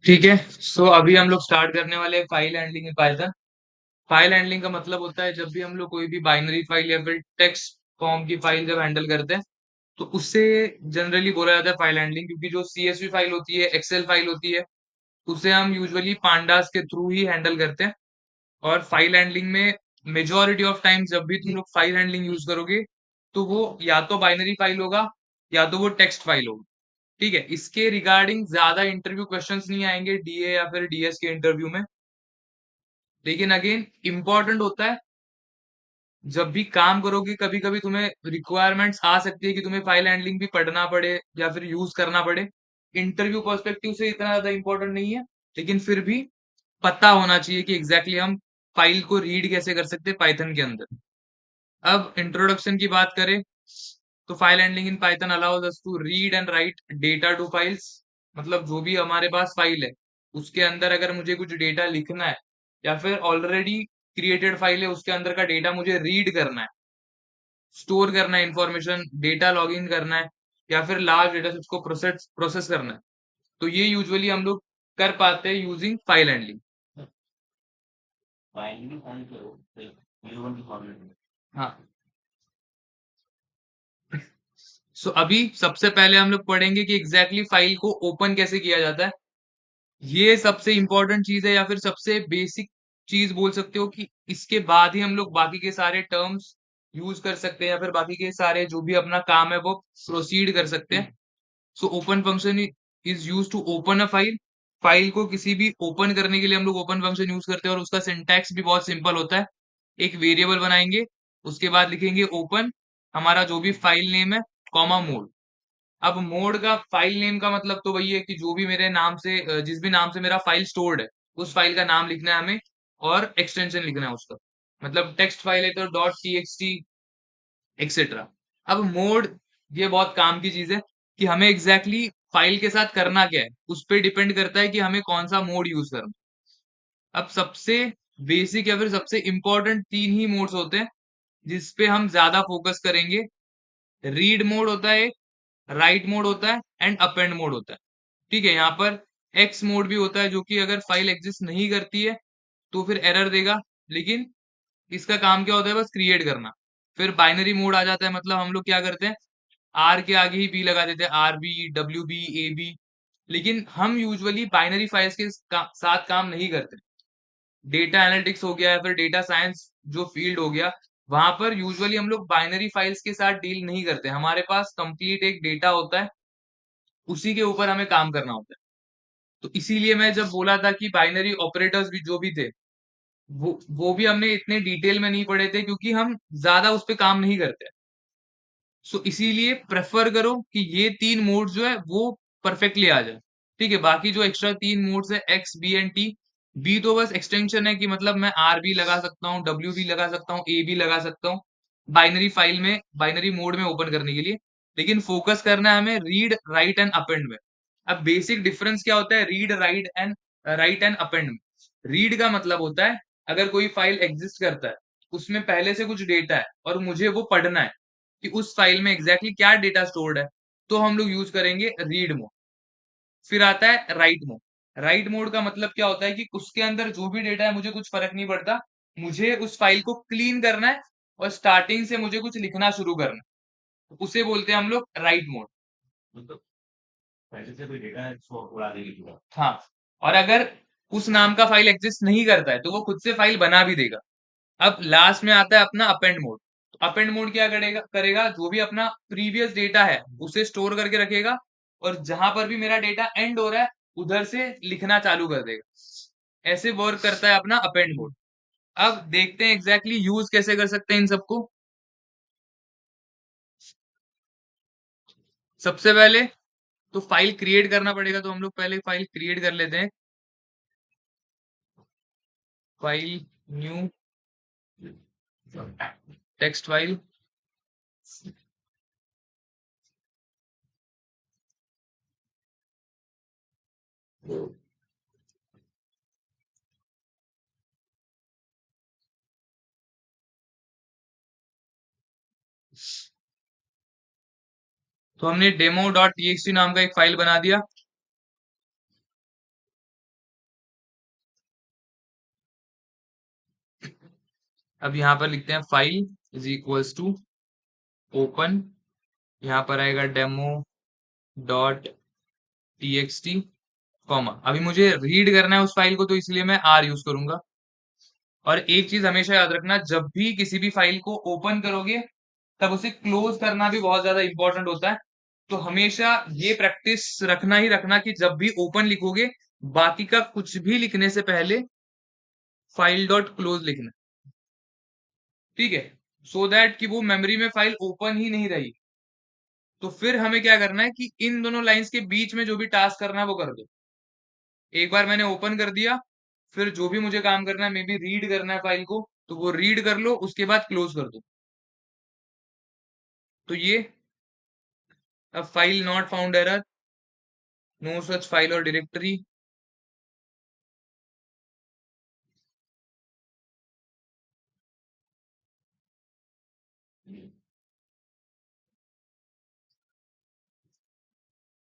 ठीक है। सो अभी हम लोग स्टार्ट करने वाले हैं file handling in Python. File handling का मतलब होता है जब भी हम लोग कोई भी बाइनरी फाइल या फिर टेक्स्ट फॉर्म की फाइल जब हैंडल करते हैं तो उससे जनरली बोला जाता है फाइल हैंडलिंग, क्योंकि जो सीएसवी फाइल होती है, एक्सेल फाइल होती है, उसे हम यूजुअली पांडास के थ्रू ही हैंडल करते हैं। और फाइल हैंडलिंग में मेजोरिटी ऑफ टाइम जब भी तुम लोग फाइल हैंडलिंग यूज करोगे तो वो या तो बाइनरी फाइल होगा या तो वो टेक्स्ट फाइल होगा। ठीक है, इसके रिगार्डिंग ज्यादा इंटरव्यू क्वेश्चंस नहीं आएंगे डीए या फिर डीएस के इंटरव्यू में। लेकिन अगेन इंपॉर्टेंट होता है, जब भी काम करोगे कभी कभी तुम्हें रिक्वायरमेंट्स आ सकती है कि तुम्हें फाइल हैंडलिंग भी पढ़ना पड़े या फिर यूज करना पड़े। इंटरव्यू पर्सपेक्टिव से इतना ज्यादा इंपॉर्टेंट नहीं है, लेकिन फिर भी पता होना चाहिए कि एग्जैक्टली हम फाइल को रीड कैसे कर सकते हैं पाइथन के अंदर। अब इंट्रोडक्शन की बात करें तो file handling in Python allows us to read and write data to files. मतलब जो भी हमारे पास फाइल है उसके अंदर अगर मुझे कुछ डेटा लिखना है या फिर ऑलरेडी क्रिएटेड फाइल है उसके अंदर का डेटा मुझे रीड करना है, स्टोर करना है, इंफॉर्मेशन डेटा लॉगिन करना है या फिर लार्ज डेटा सेट्स को प्रोसेस प्रोसेस करना है, तो ये यूजुअली हम लोग कर पाते हैं यूजिंग फाइल हैंडलिंग। हाँ। सो अभी सबसे पहले हम लोग पढ़ेंगे कि एग्जैक्टली फाइल को ओपन कैसे किया जाता है। ये सबसे इंपॉर्टेंट चीज है या फिर सबसे बेसिक चीज बोल सकते हो कि इसके बाद ही हम लोग बाकी के सारे टर्म्स यूज कर सकते हैं या फिर बाकी के सारे जो भी अपना काम है वो प्रोसीड कर सकते हैं। So open function is use to open a file. File को किसी भी ओपन करने के लिए हम लोग ओपन फंक्शन यूज करते हैं और उसका सिंटैक्स भी बहुत सिंपल होता है। एक वेरिएबल बनाएंगे, उसके बाद लिखेंगे ओपन हमारा जो भी फाइल नेम है, कॉमा मोड। अब मोड का फाइल नेम का मतलब तो वही है कि जो भी मेरे नाम से जिस भी नाम से मेरा फाइल स्टोर्ड है उस फाइल का नाम लिखना है हमें और एक्सटेंशन लिखना है उसका। मतलब टेक्स्ट फाइल है तो dot T X T etcetera. अब मोड, ये बहुत काम की चीज है कि हमें एग्जैक्टली फाइल के साथ करना क्या है उस पर डिपेंड करता है कि हमें कौन सा मोड यूज करना है। अब सबसे बेसिक या फिर सबसे इंपॉर्टेंट तीन ही मोड्स होते हैं जिस पे हम ज्यादा फोकस करेंगे। रीड मोड होता है, राइट मोड होता है एंड अपेंड मोड होता है। ठीक है, यहाँ पर एक्स मोड भी होता है जो कि अगर फाइल एग्जिस्ट नहीं करती है तो फिर एरर देगा, लेकिन इसका काम क्या होता है, बस क्रिएट करना। फिर बाइनरी मोड आ जाता है, मतलब हम लोग क्या करते हैं, आर के आगे ही बी लगा देते हैं, R B W B A B. लेकिन हम यूजुअली बाइनरी फाइल्स के साथ काम नहीं करते। डेटा एनालिटिक्स हो गया या फिर डेटा साइंस जो फील्ड हो गया, वहां पर यूजुअली हम लोग बाइनरी फाइल्स के साथ डील नहीं करते। हमारे पास कंप्लीट एक डेटा होता है, उसी के ऊपर हमें काम करना होता है। तो इसीलिए मैं जब बोला था कि बाइनरी ऑपरेटर्स भी जो भी थे वो भी हमने इतने डिटेल में नहीं पढ़े थे क्योंकि हम ज्यादा उस पर काम नहीं करते। सो इसीलिए प्रेफर करो कि ये तीन मोड जो है वो परफेक्टली आ जाए। ठीक है, बाकी जो एक्स्ट्रा तीन मोड्स है X B and T, B तो बस एक्सटेंशन है कि मतलब मैं आर भी लगा सकता हूँ, डब्ल्यू भी लगा सकता हूँ, ए भी लगा सकता हूँ बाइनरी फाइल में, बाइनरी मोड में ओपन करने के लिए। लेकिन फोकस करना है हमें रीड राइट एंड अपेंड में। अब बेसिक डिफरेंस क्या होता है रीड राइट एंड अपेंड में। रीड का मतलब होता है अगर कोई फाइल एग्जिस्ट करता है, उसमें पहले से कुछ डेटा है और मुझे वो पढ़ना है कि उस फाइल में एग्जैक्टली क्या डेटा स्टोर्ड है, तो हम लोग यूज करेंगे रीड मोड। फिर आता है राइट मोड। राइट मोड का मतलब क्या होता है कि उसके अंदर जो भी डेटा है मुझे कुछ फर्क नहीं पड़ता, मुझे उस फाइल को क्लीन करना है और स्टार्टिंग से मुझे कुछ लिखना शुरू करना है, उसे बोलते हैं हम लोग राइट मोड। हाँ, और अगर उस नाम का फाइल एग्जिस्ट नहीं करता है तो वो खुद से फाइल बना भी देगा। अब लास्ट में आता है अपना अपेंड मोड। अपेंड मोड क्या करेगा करेगा जो भी अपना प्रीवियस डेटा है उसे स्टोर करके रखेगा और जहां पर भी मेरा डेटा एंड हो रहा है उधर से लिखना चालू कर देगा। ऐसे वर्क करता है अपना अपेंड मोड। अब देखते हैं एग्जैक्टली यूज कैसे कर सकते हैं इन सबको। सबसे पहले तो फाइल क्रिएट करना पड़ेगा, तो हम लोग पहले फाइल क्रिएट कर लेते हैं। File new text file. तो हमने डेमो डॉट टीएक्सटी नाम का एक फाइल बना दिया। अब यहाँ पर लिखते हैं file is equals to open, यहाँ पर आएगा डेमो डॉट टीएक्सटी, कॉमा। अभी मुझे रीड करना है उस फाइल को, तो इसलिए मैं आर यूज करूंगा। और एक चीज हमेशा याद रखना, जब भी किसी भी फाइल को ओपन करोगे तब उसे क्लोज करना भी बहुत ज्यादा इंपॉर्टेंट होता है। तो हमेशा ये प्रैक्टिस रखना ही रखना कि जब भी ओपन लिखोगे, बाकी का कुछ भी लिखने से पहले फाइल डॉट क्लोज लिखना, ठीक है, सो दैट कि वो मेमोरी में फाइल ओपन ही नहीं रही। तो फिर हमें क्या करना है कि इन दोनों लाइंस के बीच में जो भी टास्क करना है वो कर दो। एक बार मैंने ओपन कर दिया, फिर जो भी मुझे काम करना है, मे बी रीड करना है फाइल को, तो वो रीड कर लो, उसके बाद क्लोज कर दो। तो ये, अब file not found error, no such file और डायरेक्टरी।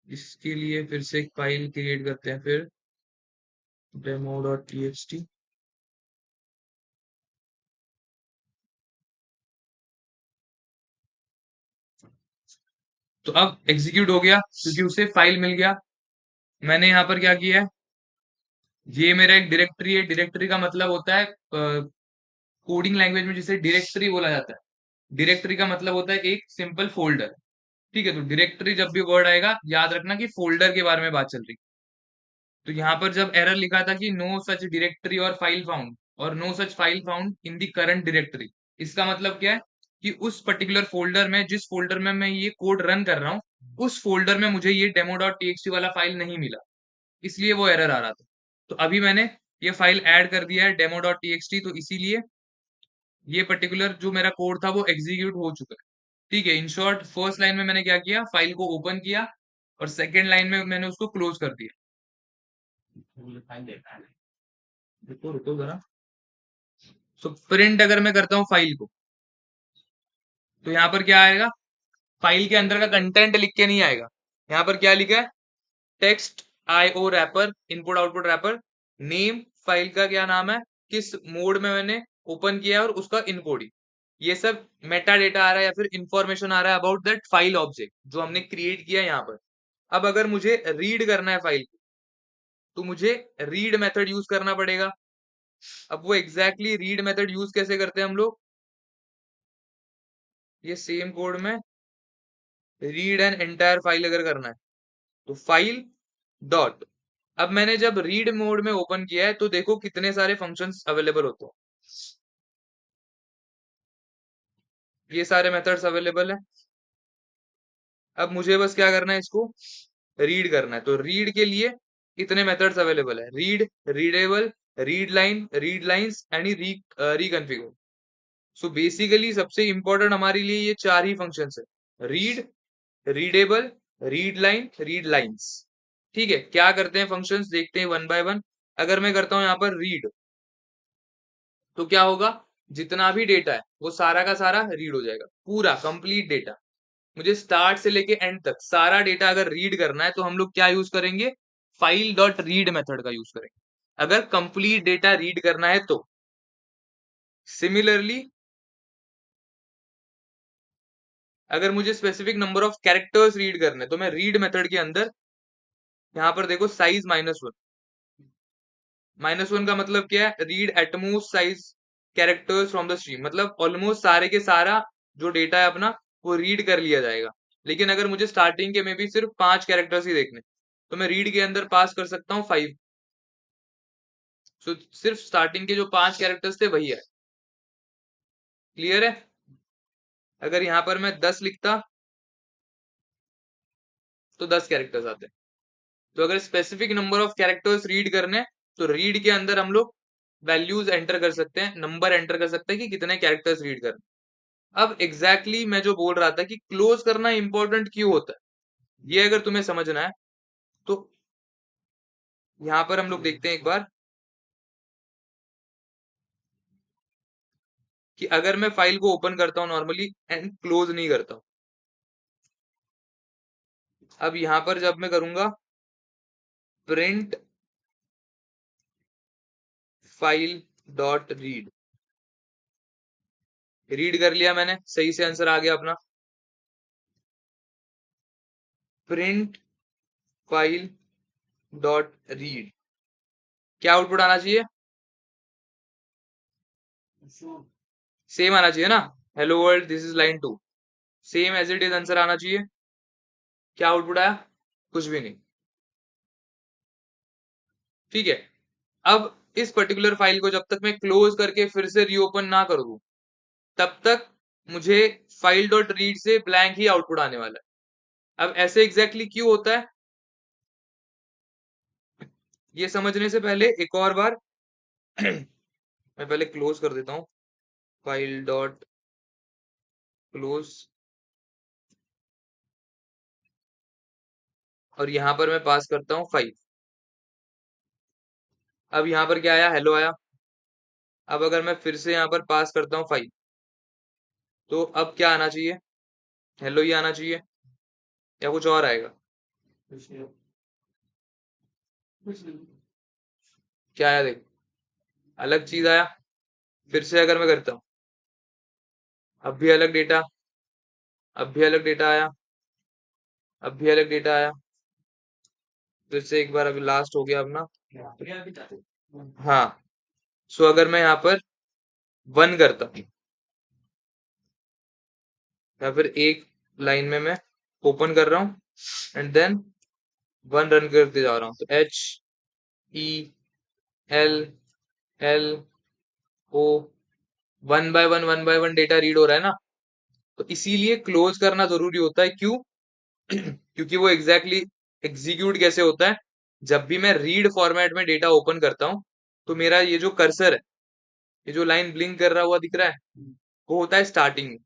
इसके लिए फिर से एक फाइल क्रिएट करते हैं, फिर डेमो डॉट टीएक्सटी। तो अब एग्जीक्यूट हो गया क्योंकि उसे फाइल मिल गया। मैंने यहाँ पर क्या किया है, ये मेरा एक डायरेक्टरी है। डायरेक्टरी का मतलब होता है, कोडिंग लैंग्वेज में जिसे डायरेक्टरी बोला जाता है, डायरेक्टरी का मतलब होता है एक सिंपल फोल्डर। ठीक है, तो डायरेक्टरी जब भी वर्ड आएगा, याद रखना कि फोल्डर के बारे में बात चल रही। तो यहाँ पर जब एरर लिखा था कि नो सच डायरेक्टरी और फाइल फाउंड, और no such file found in the current directory, इसका मतलब क्या है कि उस पर्टिकुलर फोल्डर में, जिस फोल्डर में मैं ये कोड रन कर रहा हूँ, उस फोल्डर में मुझे ये डेमो डॉट टीएक्सटी वाला फाइल नहीं मिला, इसलिए वो एरर आ रहा था। तो अभी मैंने ये फाइल ऐड कर दिया है डेमो डॉट टीएक्सटी, तो इसीलिए ये पर्टिकुलर जो मेरा कोड था वो एग्जीक्यूट हो चुका है। ठीक है, इन शॉर्ट फर्स्ट लाइन में मैंने क्या किया, फाइल को ओपन किया, और सेकेंड लाइन में मैंने उसको क्लोज कर दिया। रुको रुको जरा। सो प्रिंट अगर मैं करता हूँ फाइल को, तो यहाँ पर क्या आएगा, फाइल के अंदर का कंटेंट लिख के नहीं आएगा। यहाँ पर क्या लिखा है, text IO wrapper, input output wrapper, name file का क्या नाम है, किस मोड में मैंने ओपन किया है, और उसका इनकोडिंग। ये सब मेटा डेटा आ रहा है या फिर इंफॉर्मेशन आ रहा है अबाउट दैट फाइल ऑब्जेक्ट जो हमने क्रिएट किया है यहाँ पर। अब अगर मुझे रीड करना है फाइल को, तो मुझे रीड मेथड यूज करना पड़ेगा। अब वो एग्जैक्टली रीड मेथड यूज कैसे करते हैं हम लोग, ये सेम कोड में रीड एन एंटायर फाइल अगर करना है, तो फाइल डॉट, अब मैंने जब रीड मोड में ओपन किया है, तो देखो कितने सारे फंक्शंस अवेलेबल होते हैं। ये सारे मेथड्स अवेलेबल है। अब मुझे बस क्या करना है, इसको रीड करना है। तो रीड के लिए कितने मेथड्स अवेलेबल है, read, readable, read line, read lines and reconfigure. So basically सबसे इंपॉर्टेंट हमारे लिए ये चार ही फंक्शंस है, read, readable, read line, read lines. ठीक है, क्या करते हैं फंक्शंस, देखते हैं वन बाय वन। अगर मैं करता हूं यहाँ पर रीड, तो क्या होगा, जितना भी डेटा है वो सारा का सारा रीड हो जाएगा, पूरा कंप्लीट डेटा। मुझे स्टार्ट से लेके एंड तक सारा डेटा अगर रीड करना है, तो हम लोग क्या यूज करेंगे, फाइल डॉट रीड मेथड का यूज करेंगे, अगर कंप्लीट डेटा रीड करना है तो। सिमिलरली अगर मुझे specific number of characters read करने, तो मैं रीड मेथड के अंदर यहाँ पर देखो साइज -1, -1 का मतलब क्या है, read at most size characters from the stream, मतलब ऑलमोस्ट सारे के सारा जो डेटा है अपना, वो रीड कर लिया जाएगा। लेकिन अगर मुझे स्टार्टिंग के में भी सिर्फ 5 कैरेक्टर्स ही देखने, तो मैं रीड के अंदर पास कर सकता हूँ 5। सो सिर्फ स्टार्टिंग के जो 5 कैरेक्टर्स थे वही है। क्लियर है, अगर यहाँ पर मैं 10 लिखता, तो 10 कैरेक्टर्स आते। तो अगर specific number of characters read करने, तो रीड के अंदर हम लोग वैल्यूज एंटर कर सकते हैं, नंबर एंटर कर सकते हैं कि कितने कैरेक्टर्स रीड करने। अब एग्जैक्टली exactly मैं जो बोल रहा था कि क्लोज करना इंपॉर्टेंट क्यों होता है, ये अगर तुम्हें समझना है, तो यहां पर हम लोग देखते हैं एक बार कि अगर मैं फाइल को ओपन करता हूं नॉर्मली एंड क्लोज नहीं करता हूं, अब यहां पर जब मैं करूंगा print file dot read, read कर लिया मैंने, सही से आंसर आ गया अपना। प्रिंट फाइल डॉट रीड, क्या आउटपुट आना चाहिए? सेम आना चाहिए ना, hello world this is line 2, same as it is answer आना चाहिए। क्या आउटपुट आया? कुछ भी नहीं। ठीक है, अब इस पर्टिकुलर फाइल को जब तक मैं क्लोज करके फिर से रीओपन ना कर दूं, तब तक मुझे फाइल डॉट रीड से ब्लैंक ही आउटपुट आने वाला है। अब ऐसे एग्जैक्टली क्यों होता है, ये समझने से पहले एक और बार मैं पहले क्लोज कर देता हूं, फाइल डॉट क्लोज, और यहां पर मैं पास करता हूं 5। अब यहां पर क्या आया? हेलो आया। अब अगर मैं फिर से यहां पर पास करता हूं 5, तो अब क्या आना चाहिए? हेलो ही आना चाहिए, या कुछ और आएगा? क्या आया देख, अलग चीज आया। फिर से अगर मैं करता हूँ, अब भी अलग डेटा, अब भी अलग डेटा आया, अब भी अलग डेटा आया। फिर से एक बार, अभी लास्ट हो गया अपना। हाँ, सो अगर मैं यहाँ पर 1 करता हूँ, या फिर एक लाइन में मैं ओपन कर रहा हूँ एंड देन 1 रन करते जा रहा हूँ, तो HELL O, 1 by 1 data read हो रहा है ना। तो इसीलिए क्लोज करना जरूरी होता है, क्यों? क्योंकि वो एग्जैक्टली एग्जीक्यूट कैसे होता है, जब भी मैं रीड फॉर्मेट में डेटा ओपन करता हूँ, तो मेरा ये जो कर्सर है, ये जो लाइन ब्लिंक कर रहा हुआ दिख रहा है, वो होता है स्टार्टिंग में।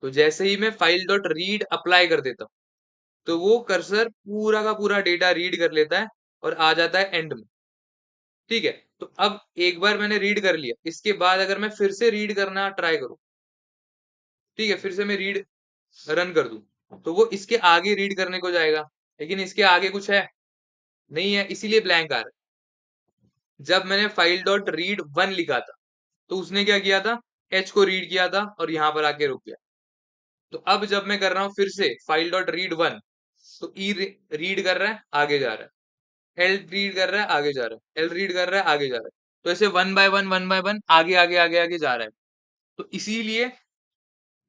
तो जैसे ही मैं फाइल डॉट रीड अप्लाई कर देता हूँ, तो वो कर्सर पूरा का पूरा डेटा रीड कर लेता है और आ जाता है एंड में। ठीक है, तो अब एक बार मैंने रीड कर लिया, इसके बाद अगर मैं फिर से रीड करना ट्राई करूं, ठीक है, फिर से मैं रीड रन कर दूं, तो वो इसके आगे रीड करने को जाएगा, लेकिन इसके आगे कुछ है नहीं है, इसीलिए ब्लैंक आ रहा है। जब मैंने फाइल डॉट रीड 1 लिखा था, तो उसने क्या किया था? एच को रीड किया था और यहां पर आके रुक गया। तो अब जब मैं कर रहा हूं फिर से फाइल डॉट रीड 1, तो ई रीड कर रहा है, आगे जा रहा है, एल रीड कर रहा है, आगे जा रहा है, एल रीड कर रहा है, आगे जा रहा है। तो ऐसे 1 बाय 1 आगे आगे आगे आगे जा रहा है। तो इसीलिए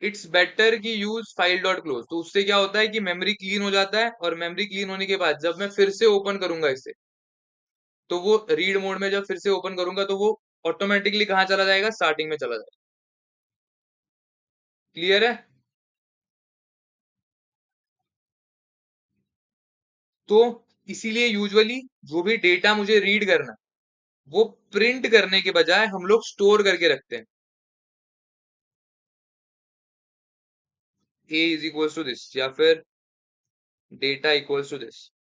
इट्स बेटर कि यूज फाइल डॉट क्लोज। तो उससे क्या होता है कि मेमोरी क्लीन हो जाता है, और मेमोरी क्लीन होने के बाद जब मैं फिर से ओपन करूंगा इसे, तो वो रीड मोड में जब फिर से ओपन करूंगा, तो वो ऑटोमेटिकली कहाँ चला जाएगा? स्टार्टिंग में चला जाएगा। क्लियर है? तो इसीलिए यूजुअली जो भी डेटा मुझे रीड करना, वो प्रिंट करने के बजाय हम लोग स्टोर करके रखते हैं। ए इज इक्वल्स टू दिस, या फिर डेटा इक्वल्स टू दिस।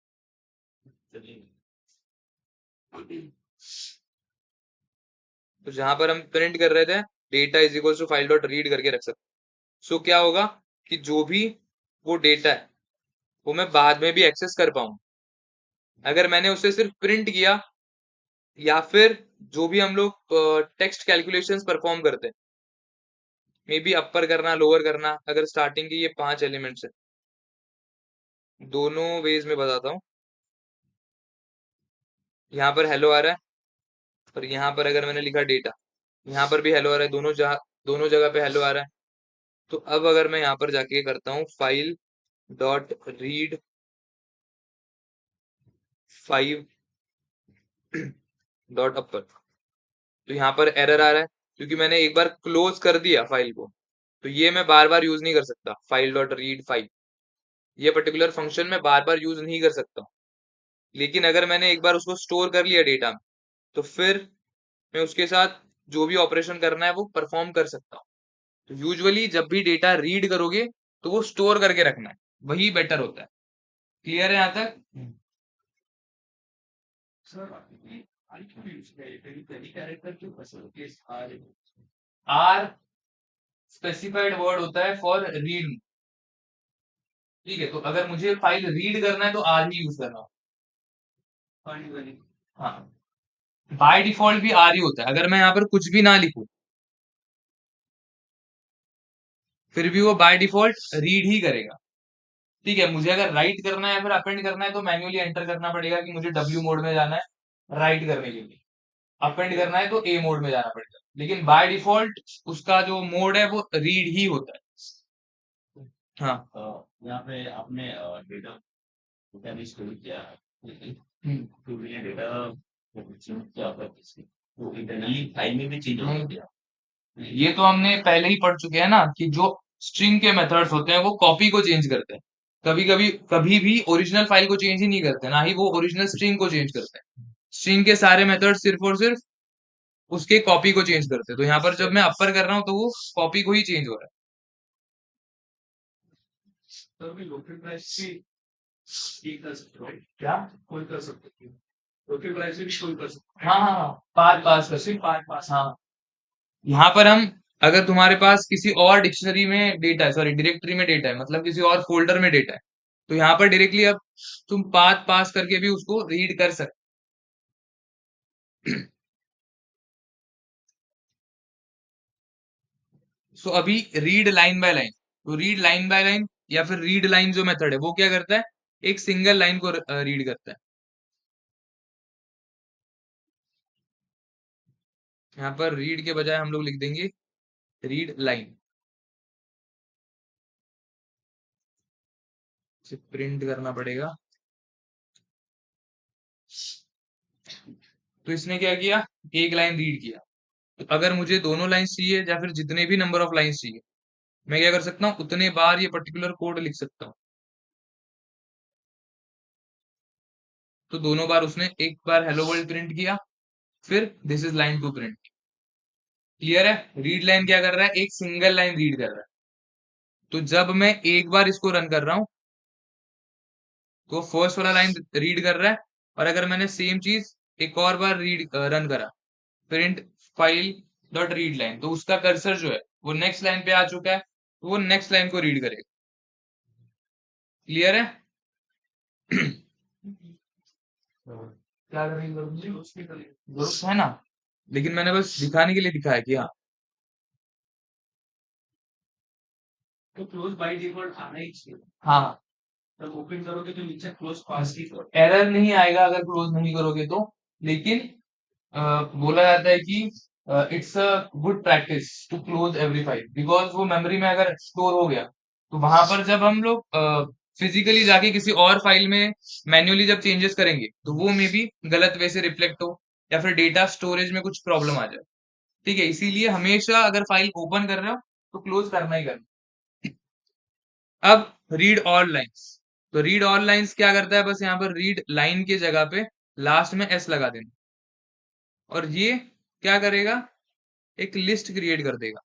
तो जहां पर हम प्रिंट कर रहे थे, data is equals to file dot read करके रख सकते। सो क्या होगा कि जो भी वो डेटा है, वो मैं बाद में भी एक्सेस कर पाऊं। अगर मैंने उसे सिर्फ प्रिंट किया, या फिर जो भी हम लोग टेक्स्ट कैलकुलेशंस परफॉर्म करते हैं, मे बी अपर करना, लोअर करना, अगर स्टार्टिंग के ये 5 एलिमेंट्स है, दोनों वेज में बताता हूँ। यहाँ पर हेलो आ रहा है, और यहाँ पर अगर मैंने लिखा डेटा, यहाँ पर भी हेलो आ रहा है, दोनों जगह पे हेलो आ रहा है। तो अब अगर मैं यहाँ पर जाके करता हूँ फाइल डॉट रीड 5 डॉट अपर, तो यहाँ पर एरर आ रहा है, क्योंकि मैंने एक बार क्लोज कर दिया फाइल को। तो ये मैं बार बार यूज नहीं कर सकता, फाइल डॉट रीड 5, ये पर्टिकुलर फंक्शन में बार बार यूज नहीं कर सकता। लेकिन अगर मैंने एक बार उसको स्टोर कर लिया डेटा में, तो फिर मैं उसके साथ जो भी ऑपरेशन करना है वो परफॉर्म कर सकता हूँ। तो यूजुअली जब भी डेटा रीड करोगे, तो वो स्टोर करके रखना है, वही बेटर होता है। क्लियर है यहाँ तक? आर स्पेसिफाइड वर्ड होता है फॉर रीड। ठीक है, तो अगर मुझे फाइल रीड करना है, तो आर ही यूज करना। हाँ, बाय डिफॉल्ट भी आर ही होता है, अगर मैं यहाँ पर कुछ भी ना लिखूं, फिर भी वो बाय डिफॉल्ट रीड ही करेगा। ठीक है, मुझे अगर राइट करना है या फिर अपेंड करना है तो मैन्युअली एंटर करना पड़ेगा कि मुझे डब्ल्यू मोड में जाना है राइट करने के लिए। अपेंड करना है तो ए मोड में जाना पड़ेगा, लेकिन बाय डिफॉल्ट उसका जो मोड है वो रीड ही होता है। हाँ। यहाँ पे आपने डेटा डेटा भी स्टोर किया है, तो ये डेटा क्या करते हैं, तो इंटरनली फाइल में भी चेंज हो गया। ये तो हमने पहले ही पढ़ चुके हैं ना कि जो स्ट्रिंग के मेथड्स होते हैं वो कॉपी को चेंज करते हैं। कभी कभी कभी भी ओरिजिनल फाइल को चेंज ही नहीं करते, ना ही वो ओरिजिनल स्ट्रिंग को चेंज करते हैं। स्ट्रिंग के सारे मेथड सिर्फ और सिर्फ उसके कॉपी को चेंज करते हैं। तो यहाँ पर जब मैं अपर कर रहा हूँ तो वो कॉपी को ही चेंज हो रहा है। तो अभी लोकल प्राइस भी कर सकते हो क्या, कोई कर सकते हो, लोकल प्राइस भी कोई कर सकते हो। हाँ हाँ हाँ, पास पास कर सिर्फ पास पास, हाँ। यहाँ पर हम, अगर तुम्हारे पास किसी और डिक्शनरी में डेटा है, सॉरी डायरेक्टरी में डेटा है, मतलब किसी और फोल्डर में डेटा है, तो यहाँ पर डायरेक्टली अब तुम पाथ पास करके भी उसको रीड कर सकते। सो अभी रीड लाइन बाय लाइन, तो रीड लाइन बाय लाइन या फिर रीड लाइन जो मेथड है वो क्या करता है, एक सिंगल लाइन को रीड करता है। यहाँ पर रीड के बजाय हम लोग लिख देंगे रीड लाइन, से प्रिंट करना पड़ेगा। तो इसने क्या किया, एक लाइन रीड किया। तो अगर मुझे दोनों लाइंस चाहिए या फिर जितने भी नंबर ऑफ लाइंस चाहिए, मैं क्या कर सकता हूँ, उतने बार ये पर्टिकुलर कोड लिख सकता हूँ। तो दोनों बार उसने एक बार हेलो वर्ल्ड प्रिंट किया, फिर this is line two print. Clear है, रीड लाइन क्या कर रहा है, एक सिंगल लाइन रीड कर रहा है। तो जब मैं एक बार इसको रन कर रहा हूं तो फर्स्ट वाला लाइन रीड कर रहा है, और अगर मैंने सेम चीज एक और बार रीड रन करा, print file dot read line, तो उसका कर्सर जो है वो नेक्स्ट लाइन पे आ चुका है, तो वो नेक्स्ट लाइन को रीड करेगा। क्लियर है। क्या करेंगे, जरूरत है ना, लेकिन मैंने बस दिखाने के लिए दिखाया कि हाँ। तो क्लोज बाय डिफॉल्ट आना ही चाहिए। हाँ, जब ओपन करोगे तो नीचे क्लोज पास की एरर नहीं आएगा अगर क्लोज नहीं करोगे तो। लेकिन बोला जाता है कि it's a good practice to close every file, because वो मेमोरी में अगर स्टोर हो गया तो वहां पर जब हम लोग फिजिकली जाके किसी और फाइल में मैन्युअली जब चेंजेस करेंगे तो वो मे बी गलत वे से रिफ्लेक्ट हो, या फिर डेटा स्टोरेज में कुछ प्रॉब्लम आ जाए। ठीक है, इसीलिए हमेशा अगर फाइल ओपन कर रहे हो तो क्लोज करना ही करना। अब रीड ऑल लाइंस, तो रीड ऑल लाइंस क्या करता है, बस यहाँ पर रीड लाइन की जगह पे लास्ट में एस लगा देना, और ये क्या करेगा, एक लिस्ट क्रिएट कर देगा,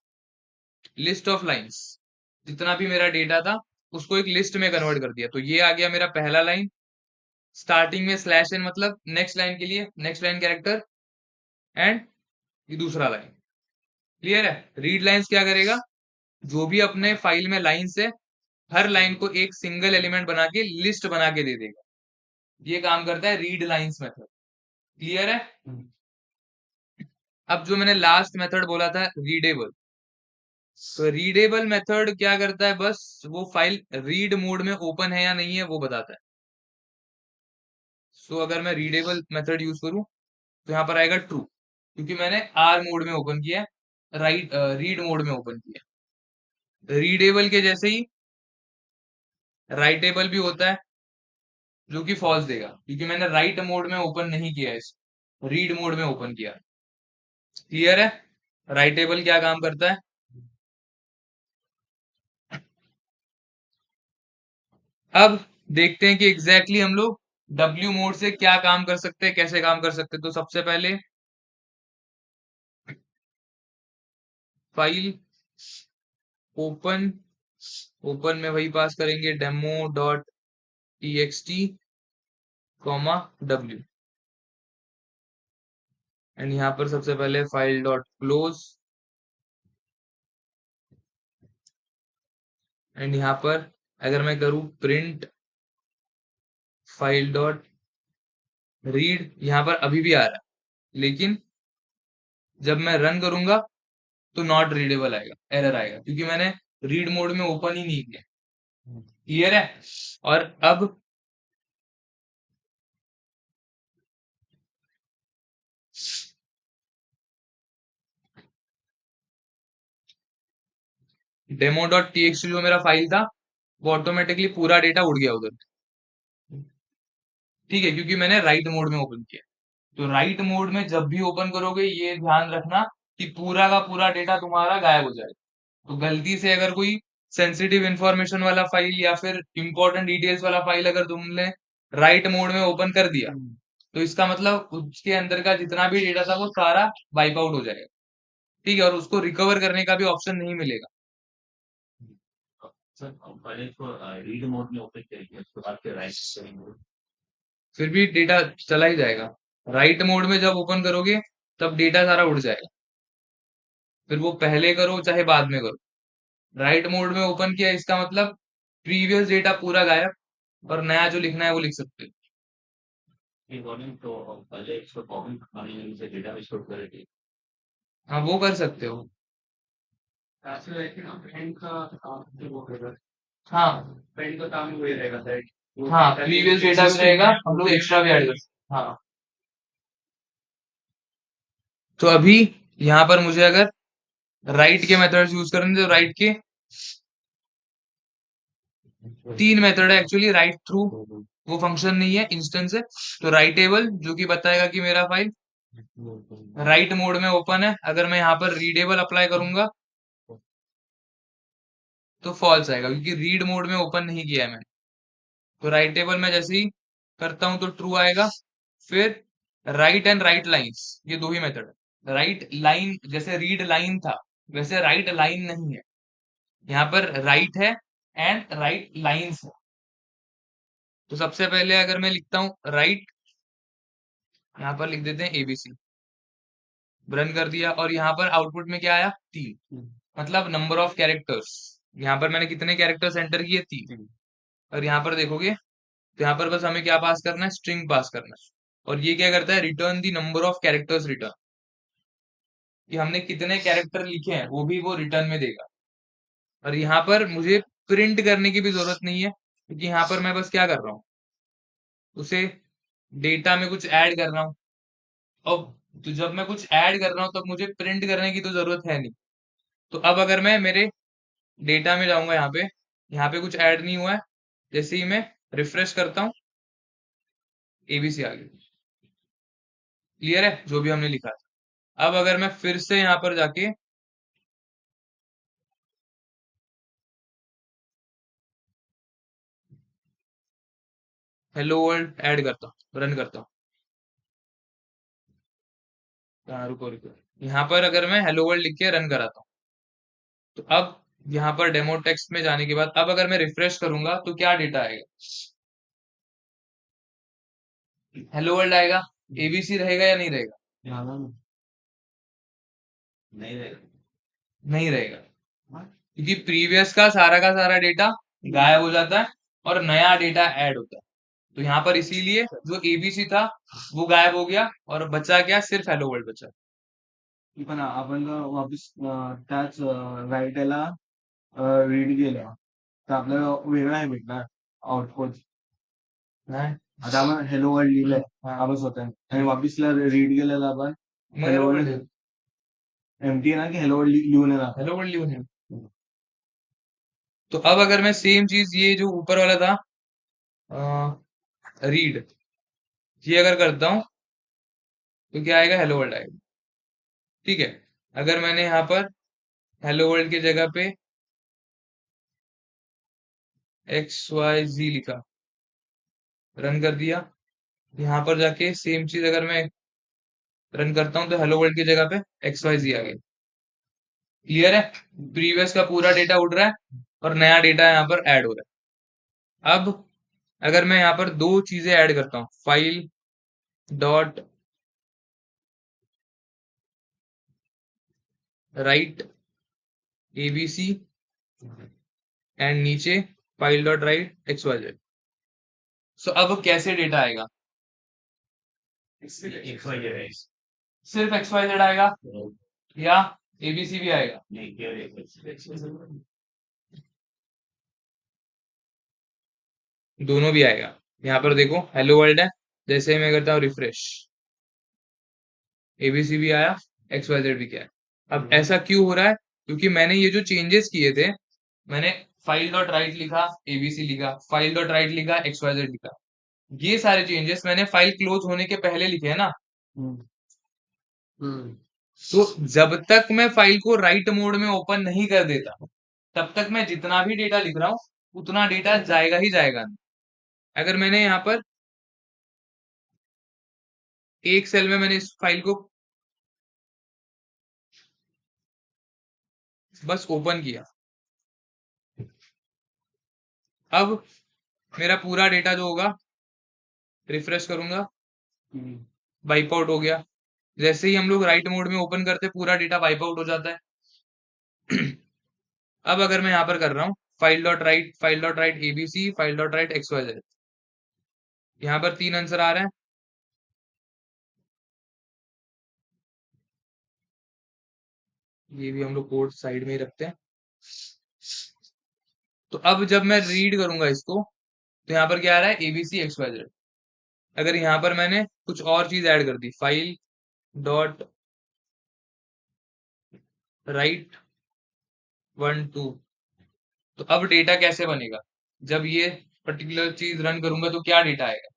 लिस्ट ऑफ लाइंस। जितना भी मेरा डेटा था उसको एक लिस्ट में कन्वर्ट कर दिया। तो ये आ गया मेरा पहला लाइन, स्टार्टिंग में स्लैश एन मतलब नेक्स्ट लाइन के लिए नेक्स्ट लाइन कैरेक्टर, एंड ये दूसरा लाइन। क्लियर है, रीड लाइंस क्या करेगा, जो भी अपने फाइल में लाइंस है हर लाइन को एक सिंगल एलिमेंट बना के लिस्ट बना के दे देगा। ये काम करता है रीड लाइंस मेथड। क्लियर है। अब जो मैंने लास्ट मेथड बोला था रीडेबल, तो रीडेबल मेथड क्या करता है, बस वो फाइल रीड मोड में ओपन है या नहीं है वो बताता है। सो अगर मैं रीडेबल मेथड यूज करूं तो यहाँ पर आएगा ट्रू, क्योंकि मैंने आर मोड में ओपन किया है, राइट रीड मोड में ओपन किया है। रीडेबल के जैसे ही राइटेबल भी होता है, जो कि फॉल्स देगा, क्योंकि मैंने राइट मोड में ओपन नहीं किया है, इसको रीड मोड में ओपन किया। क्लियर है, राइटेबल क्या काम करता है। अब देखते हैं कि एग्जैक्टली हम लोग डब्ल्यू मोड से क्या काम कर सकते हैं, कैसे काम कर सकते हैं। तो सबसे पहले फाइल ओपन, ओपन में वही पास करेंगे demo dot TXT comma W, and यहाँ पर सबसे पहले फाइल डॉट क्लोज, एंड यहाँ पर अगर मैं करूँ प्रिंट फाइल डॉट रीड, यहाँ पर अभी भी आ रहा है, लेकिन जब मैं रन करूंगा तो नॉट रीडेबल आएगा, एरर आएगा, क्योंकि मैंने रीड मोड में ओपन ही नहीं किया। क्लियर है? और अब डेमो डॉट टीएक्सटी जो मेरा फाइल था, वो ऑटोमेटिकली पूरा डेटा उड़ गया उधर। ठीक है, क्योंकि मैंने राइट मोड में ओपन किया। तो राइट मोड में जब भी ओपन करोगे, ये ध्यान रखना कि पूरा का पूरा डेटा तुम्हारा गायब हो जाएगा। तो गलती से अगर कोई सेंसिटिव इंफॉर्मेशन वाला फाइल या फिर इंपॉर्टेंट डिटेल्स वाला फाइल अगर तुमने राइट मोड में ओपन कर दिया, तो इसका मतलब उसके अंदर का जितना भी डेटा था वो सारा वाइप आउट हो जाएगा। ठीक है, और उसको रिकवर करने का भी ऑप्शन नहीं मिलेगा। सर पहले इसको रीड मोड में ओपन करेंगे, उसके बाद फिर राइट करेंगे। फिर भी डेटा चला ही जाएगा। राइट मोड में जब ओपन करोगे, तब डेटा सारा उड़ जाएगा। फिर वो पहले करो चाहे बाद में करो। राइट मोड में ओपन किया, इसका मतलब प्रीवियस डेटा पूरा गायब, और नया जो लिखना है वो लिख सकते हो। इम्पोर्टेंट तो पहले इसको कॉपी करने से डेटा में स्टोर करेंगे। हाँ, वो कर सकते हो। ऐसे रहते ना फ्रेंड का काम जो वो करेगा, हाँ। फ्रेंड का काम वही रहेगा सर। वो हाँ, डेटा जो प्रीवियस डेटा भी एग्जिस्टिंग रहेगा, है हम वो लोग डेटा एक्स्ट्रा भी में ऐड कर सकते हैं। हाँ। तो अभी यहाँ पर मुझे अगर राइट के मेथड्स यूज करने, तो राइट के तीन मेथड है एक्चुअली। राइट थ्रू वो फंक्शन नहीं है, इंस्टेंस है। तो राइटेबल जो कि बताएगा कि मेरा फाइल राइट मोड में ओपन है। अगर मैं यहाँ पर रीडेबल अप्लाई करूंगा, तो फॉल्स आएगा, क्योंकि रीड मोड में ओपन नहीं किया है मैंने। तो राइटेबल में जैसे ही करता हूं तो ट्रू आएगा। फिर राइट एंड राइट लाइंस, ये दो ही मेथड है। राइट लाइन जैसे रीड लाइन था, वैसे राइट लाइन नहीं है। यहाँ पर राइट है एंड राइट लाइंस है। तो सबसे पहले अगर मैं लिखता हूँ राइट, यहाँ पर लिख देते हैं एबीसी, रन कर दिया, और यहाँ पर आउटपुट में क्या आया? 3। मतलब नंबर ऑफ कैरेक्टर्स, यहाँ पर मैंने कितने कैरेक्टर्स एंटर किए? 3। और यहाँ पर देखोगे, तो यहाँ पर बस हमें क्या पास करना है? स्ट्रिंग पास करना है। और ये क्या करता है? Return the number of characters return, कि हमने कितने कैरेक्टर लिखे हैं वो भी वो रिटर्न में देगा। और यहाँ पर मुझे प्रिंट करने की भी जरूरत नहीं है, क्योंकि यहाँ पर मैं बस क्या कर रहा हूँ, उसे डेटा में कुछ ऐड कर रहा हूँ। अब तो जब मैं कुछ ऐड कर रहा हूँ, तब मुझे प्रिंट करने की तो जरूरत है नहीं। तो अब अगर मैं मेरे डेटा में जाऊंगा, यहाँ पे कुछ ऐड नहीं हुआ है। जैसे ही मैं रिफ्रेश करता हूँ, एबीसी आ गई। क्लियर है जो भी हमने लिखा था? अब अगर मैं फिर से यहाँ पर जाके हेलो वर्ल्ड ऐड करता हूँ, रन करता हूँ। रुको रुको, यहाँ पर अगर मैं हेलो वर्ल्ड लिख के रन कराता हूँ, तो अब यहाँ पर डेमो टेक्स्ट में जाने के बाद, अब अगर मैं रिफ्रेश करूंगा, तो क्या डेटा आएगा? हेलो वर्ल्ड आएगा। एबीसी रहेगा या नहीं रहेगा? नहीं रहेगा। नहीं रहेगा, क्योंकि प्रीवियस का सारा डेटा गायब हो जाता है, और नया डेटा ऐड होता है। तो यहाँ पर इसीलिए जो एबीसी था वो गायब हो गया, और बचा क्या? सिर्फ हेलो वर्ल्ड बचा। पण आपण जर वापस त्याच राईटला रीड केलं तर आपल्याला वेगळं आहे भेटणार आउटपुट. है? आता आपण हेलो वर्ल्ड लिहिलंय हाँ, आपस होत आहे आणि वापिसला रीड केलेलं आपण मैं hello hello world world, empty आहे ना की हेलो वर्ल्ड लिहून येणार. हेलो वर्ल्ड लिखूं। तो अब अगर मैं सेम चीज, ये जो ऊपर वाला था, रीड, ये अगर करता हूँ, तो क्या आएगा? हेलो वर्ल्ड आएगा। ठीक है, अगर मैंने यहाँ पर हेलो वर्ल्ड की जगह पे एक्स वाई जी लिखा, रन कर दिया, यहाँ पर जाके सेम चीज अगर मैं रन करता हूँ, तो हेलो वर्ल्ड की जगह पे एक्स वाई जी आ गया। क्लियर है? प्रीवियस का पूरा डेटा उड़ रहा है, और नया डेटा यहाँ पर ऐड हो रहा है। अब अगर मैं यहाँ पर दो चीजें ऐड करता हूँ, file dot write ABC, and नीचे file dot write X Y Z. So अब कैसे डेटा आएगा? XYZ. सिर्फ एक्स वाई जेड आएगा, या एबीसी भी आएगा? नहीं केवल XYZ. दोनों भी आएगा। यहाँ पर देखो हेलो वर्ल्ड है, जैसे ही मैं करता हूँ रिफ्रेश, एबीसी भी आया, एक्स वाई जेड भी किया है। अब ऐसा क्यों हो रहा है? क्योंकि मैंने ये जो चेंजेस किए थे, मैंने फाइल डॉट राइट लिखा, एबीसी लिखा, फाइल डॉट राइट लिखा, एक्स वाई जेड लिखा। ये सारे चेंजेस मैंने फाइल क्लोज होने के पहले लिखे हैं ना। हम्म, तो जब तक मैं फाइल को राइट मोड में ओपन नहीं कर देता, तब तक मैं जितना भी डेटा लिख रहा हूँ, उतना डेटा जाएगा ही जाएगा। अगर मैंने यहाँ पर एक सेल में मैंने इस फाइल को बस ओपन किया, अब मेरा पूरा डेटा जो होगा, रिफ्रेश करूंगा, हम्म, वाइप आउट हो गया। जैसे ही हम लोग राइट मोड में ओपन करते, पूरा डेटा वाइप आउट हो जाता है। अब अगर मैं यहाँ पर कर रहा हूँ file dot write ABC, file dot write X Y Z, यहाँ पर 3 आंसर आ रहे हैं। ये भी हम लोग कोड साइड में ही रखते हैं। तो अब जब मैं रीड करूंगा इसको, तो यहाँ पर क्या आ रहा है, एबीसी एक्स वाई जेड। अगर यहाँ पर मैंने कुछ और चीज ऐड कर दी, फाइल डॉट राइट 1 2, तो अब डेटा कैसे बनेगा? जब ये पर्टिकुलर चीज रन करूंगा तो क्या डेटा आएगा,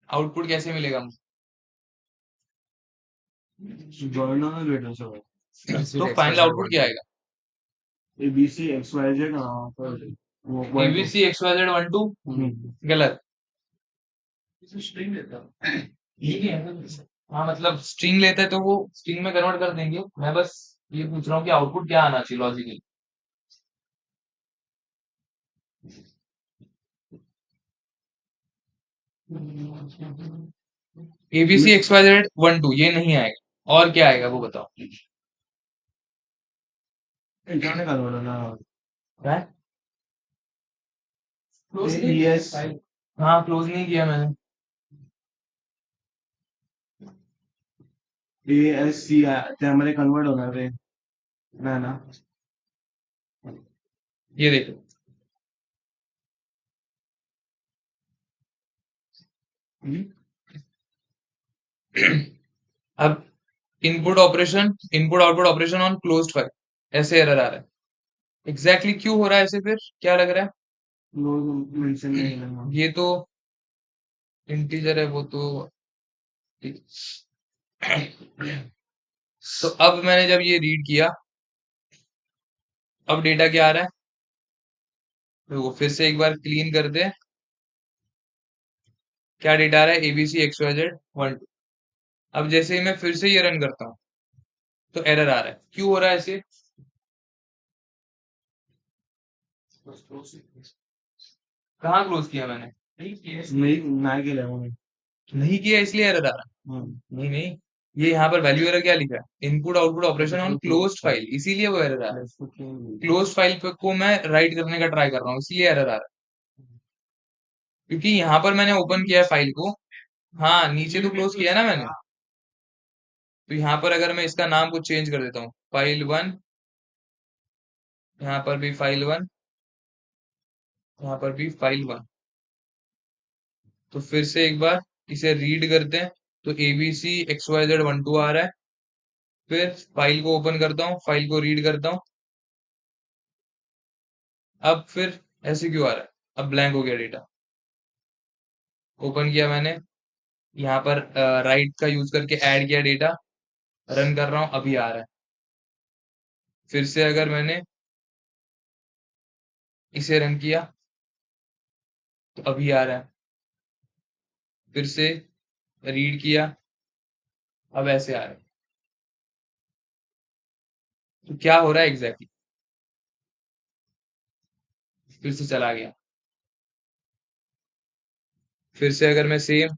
आउटपुट कैसे मिलेगा जॉइन होना बेटा सब मुझे? तो फाइनल आउटपुट क्या आएगा? A B C X Y Z वो one two. ABC X Y Z 1 2। गलत। हाँ मतलब स्ट्रिंग लेते हैं तो वो स्ट्रिंग में कन्वर्ट कर देंगे, मैं बस ये पूछ रहा हूँ कि आउटपुट क्या आना चाहिए logically. ABC X Y Z 1 2 ये नहीं आएगा, और क्या आएगा वो बताओ। इंटरनेट कन्वर्ट होना है? यस हाँ क्लोज नहीं किया मैंने। ए एस सी त्यामध्ये कन्वर्ट होणार रे नाही ना ये देखो, अब input output operation on closed file, ऐसे एरर आ रहा है। एग्जैक्टली क्यों हो रहा है ऐसे, फिर क्या लग रहा लोग मेंशन है? नहीं करना ये तो इंटीजर है वो तो। तो अब मैंने जब ये रीड किया, अब डेटा क्या आ रहा है, तो वो फिर से एक बार क्लीन करते हैं। क्या डेटा आ रहा है, एबीसी एक्स वाई जेड 1 2। अब जैसे ही मैं फिर से ये रन करता हूँ, तो एरर आ रहा है, क्यों हो रहा है ऐसे? कहाँ क्लोज किया मैंने? नहीं नाही केलं म्हणून नहीं किया इसलिए एरर आ रहा है। नहीं नहीं, ये यहाँ पर वैल्यू एरर क्या लिखा है, input output operation on closed file, इसीलिए वो एरर आ रहा है। क्लोज फाइल को मैं राइट करने का ट्राई कर रहा हूँ, इसीलिए एरर आ रहा है। क्योंकि यहाँ पर मैंने ओपन किया है फाइल को, हाँ नीचे तो क्लोज किया ना मैंने। तो यहाँ पर अगर मैं इसका नाम कुछ चेंज कर देता हूँ, फाइल 1, यहाँ पर भी फाइल 1, यहाँ पर भी फाइल 1, तो फिर से एक बार इसे रीड करते हैं। तो एबीसी एक्स वाई जेड 1 2 आ रहा है, फिर फाइल को ओपन करता हूँ, फाइल को रीड करता हूँ, अब फिर ऐसे क्यों आ रहा है? अब ब्लैंक हो गया डेटा। ओपन किया मैंने, यहाँ पर राइट का यूज करके ऐड किया डेटा, रन कर रहा हूँ, अभी आ रहा है। फिर से अगर मैंने इसे रन किया, तो अभी आ रहा है। फिर से रीड किया, अब ऐसे आ रहा है। तो क्या हो रहा है एग्जैक्टली? फिर से चला गया। फिर से अगर मैं सेम,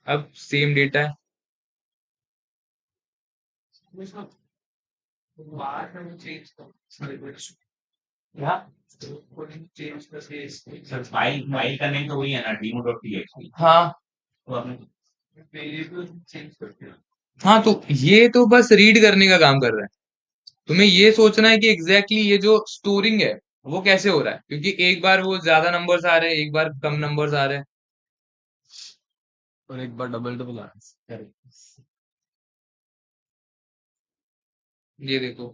अब सेम डेटा है। क्या? सर फाइल फाइल का नेम तो वही है ना, demo.txt। हाँ तो आपने हाँ, तो ये तो बस रीड करने का काम कर रहा है। तुम्हें ये सोचना है कि एग्जैक्टली ये जो स्टोरिंग है, वो कैसे हो रहा है? क्योंकि एक बार वो ज्यादा नंबर्स आ रहे हैं, एक बार कम नंबर्स आ रहे हैं। और एक बार डबल डबल आ ये देखो।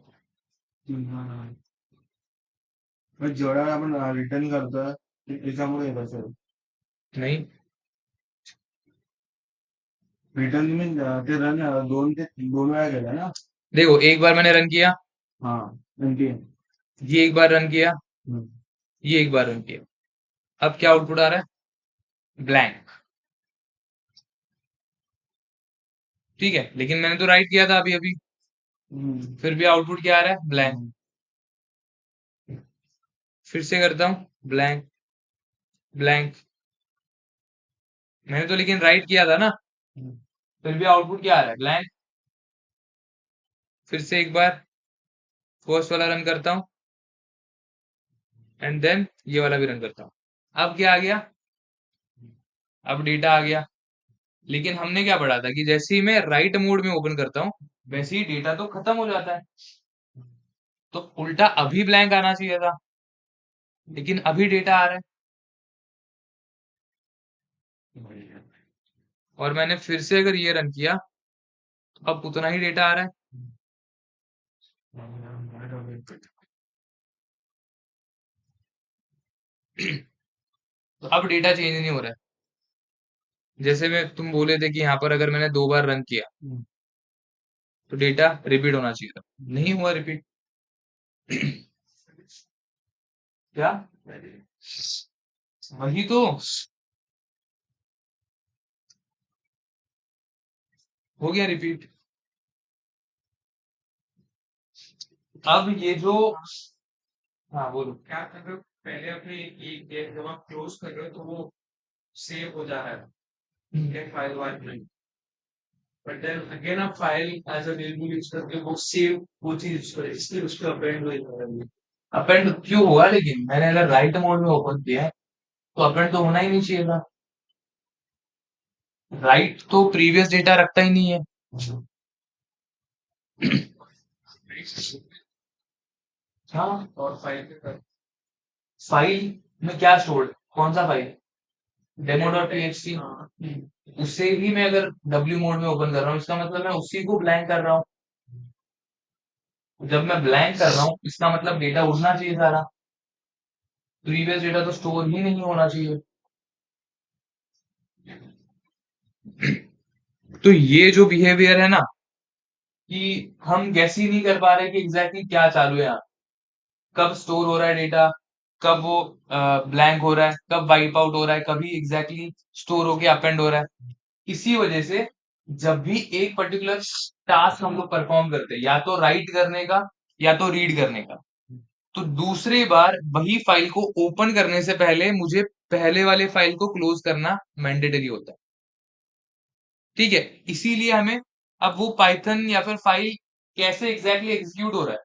मग जेवढ्या वेळा आपण रिटर्न करतोय त्याच्यामुळे येत असेल. नहीं, रिटर्न तुम्ही ते रन 2 वेळा केलं ना. देखो एक बार मैंने रन किया, हा 20. ये एक बार रन किया, हम्म. ये एक बार रन किया। अब क्या आउटपुट आ रहा है? ब्लैंक। ठीक है, लेकिन मैंने तो राइट किया था अभी अभी, हम्म. फिर भी आउटपुट क्या आ रहा है? ब्लैंक। हम्म. फिर से करता हूँ, ब्लैंक ब्लैंक। मैंने तो लेकिन राइट किया था ना, हम्म. फिर भी आउटपुट क्या आ रहा है? ब्लैंक। फिर से एक बार फर्स्ट वाला रन करता हूँ, एंड देन ये वाला भी रन करता हूँ। अब क्या आ गया? अब डेटा आ गया। लेकिन हमने क्या पढ़ा था कि जैसे ही मैं राइट मोड में ओपन करता हूँ, वैसे ही डेटा तो खत्म हो जाता है। तो उल्टा अभी ब्लैंक आना चाहिए था, लेकिन अभी डेटा आ रहा है। और मैंने फिर से अगर ये रन किया, तो अब उतना ही डेटा आ रहा है। तो अब डेटा चेंज नहीं हो रहा है। जैसे मैं तुम बोले थे कि यहाँ पर अगर मैंने 2 बार रन किया, हम्म. तो डेटा रिपीट होना चाहिए था, नहीं हुआ रिपीट। क्या? वही तो, हो गया रिपीट। अब ये जो, हाँ बोलो। क्या कर रहे हो? पहले अपने एक गेम जब आप क्लोज कर रहे हो तो वो सेव हो जा रहा है एक फाइल वाइज में, बट देन अगेन आप file as a variable use करके वो सेव वो चीज यूज करें, इसलिए उसको अपेंड वही करेंगे। अपेंड क्यों हुआ? लेकिन मैंने अगर राइट मोड में ओपन किया है, तो अपेंड तो होना ही नहीं चाहिए था। राइट तो प्रीवियस डेटा रखता ही नहीं है। हाँ, और फाइल में क्या स्टोर, कौन सा फाइल? Demo dot TXT. उससे भी मैं अगर डब्ल्यू मोड में ओपन कर रहा हूँ, इसका मतलब मैं उसी को ब्लैंक कर रहा हूँ। जब मैं ब्लैंक कर रहा हूँ, इसका मतलब डेटा उड़ना चाहिए सारा, प्रीवियस डेटा तो स्टोर ही नहीं होना चाहिए। तो ये जो बिहेवियर है ना, कि हम गैस ही नहीं कर पा रहे कि एग्जैक्टली क्या चालू है यहाँ, कब स्टोर हो रहा है डेटा, कब वो ब्लैंक हो रहा है, कब वाइप आउट हो रहा है, कभी एग्जैक्टली स्टोर होके अपेंड हो रहा है। इसी वजह से जब भी एक पर्टिकुलर टास्क हम लोग परफॉर्म करते हैं, या तो राइट करने का या तो रीड करने का, तो दूसरी बार वही फाइल को ओपन करने से पहले मुझे पहले वाले फाइल को क्लोज करना मैंडेटरी होता है। ठीक है, इसीलिए हमें अब वो पाइथन या फिर फाइल कैसे एग्जैक्टली एग्जीक्यूट हो रहा है,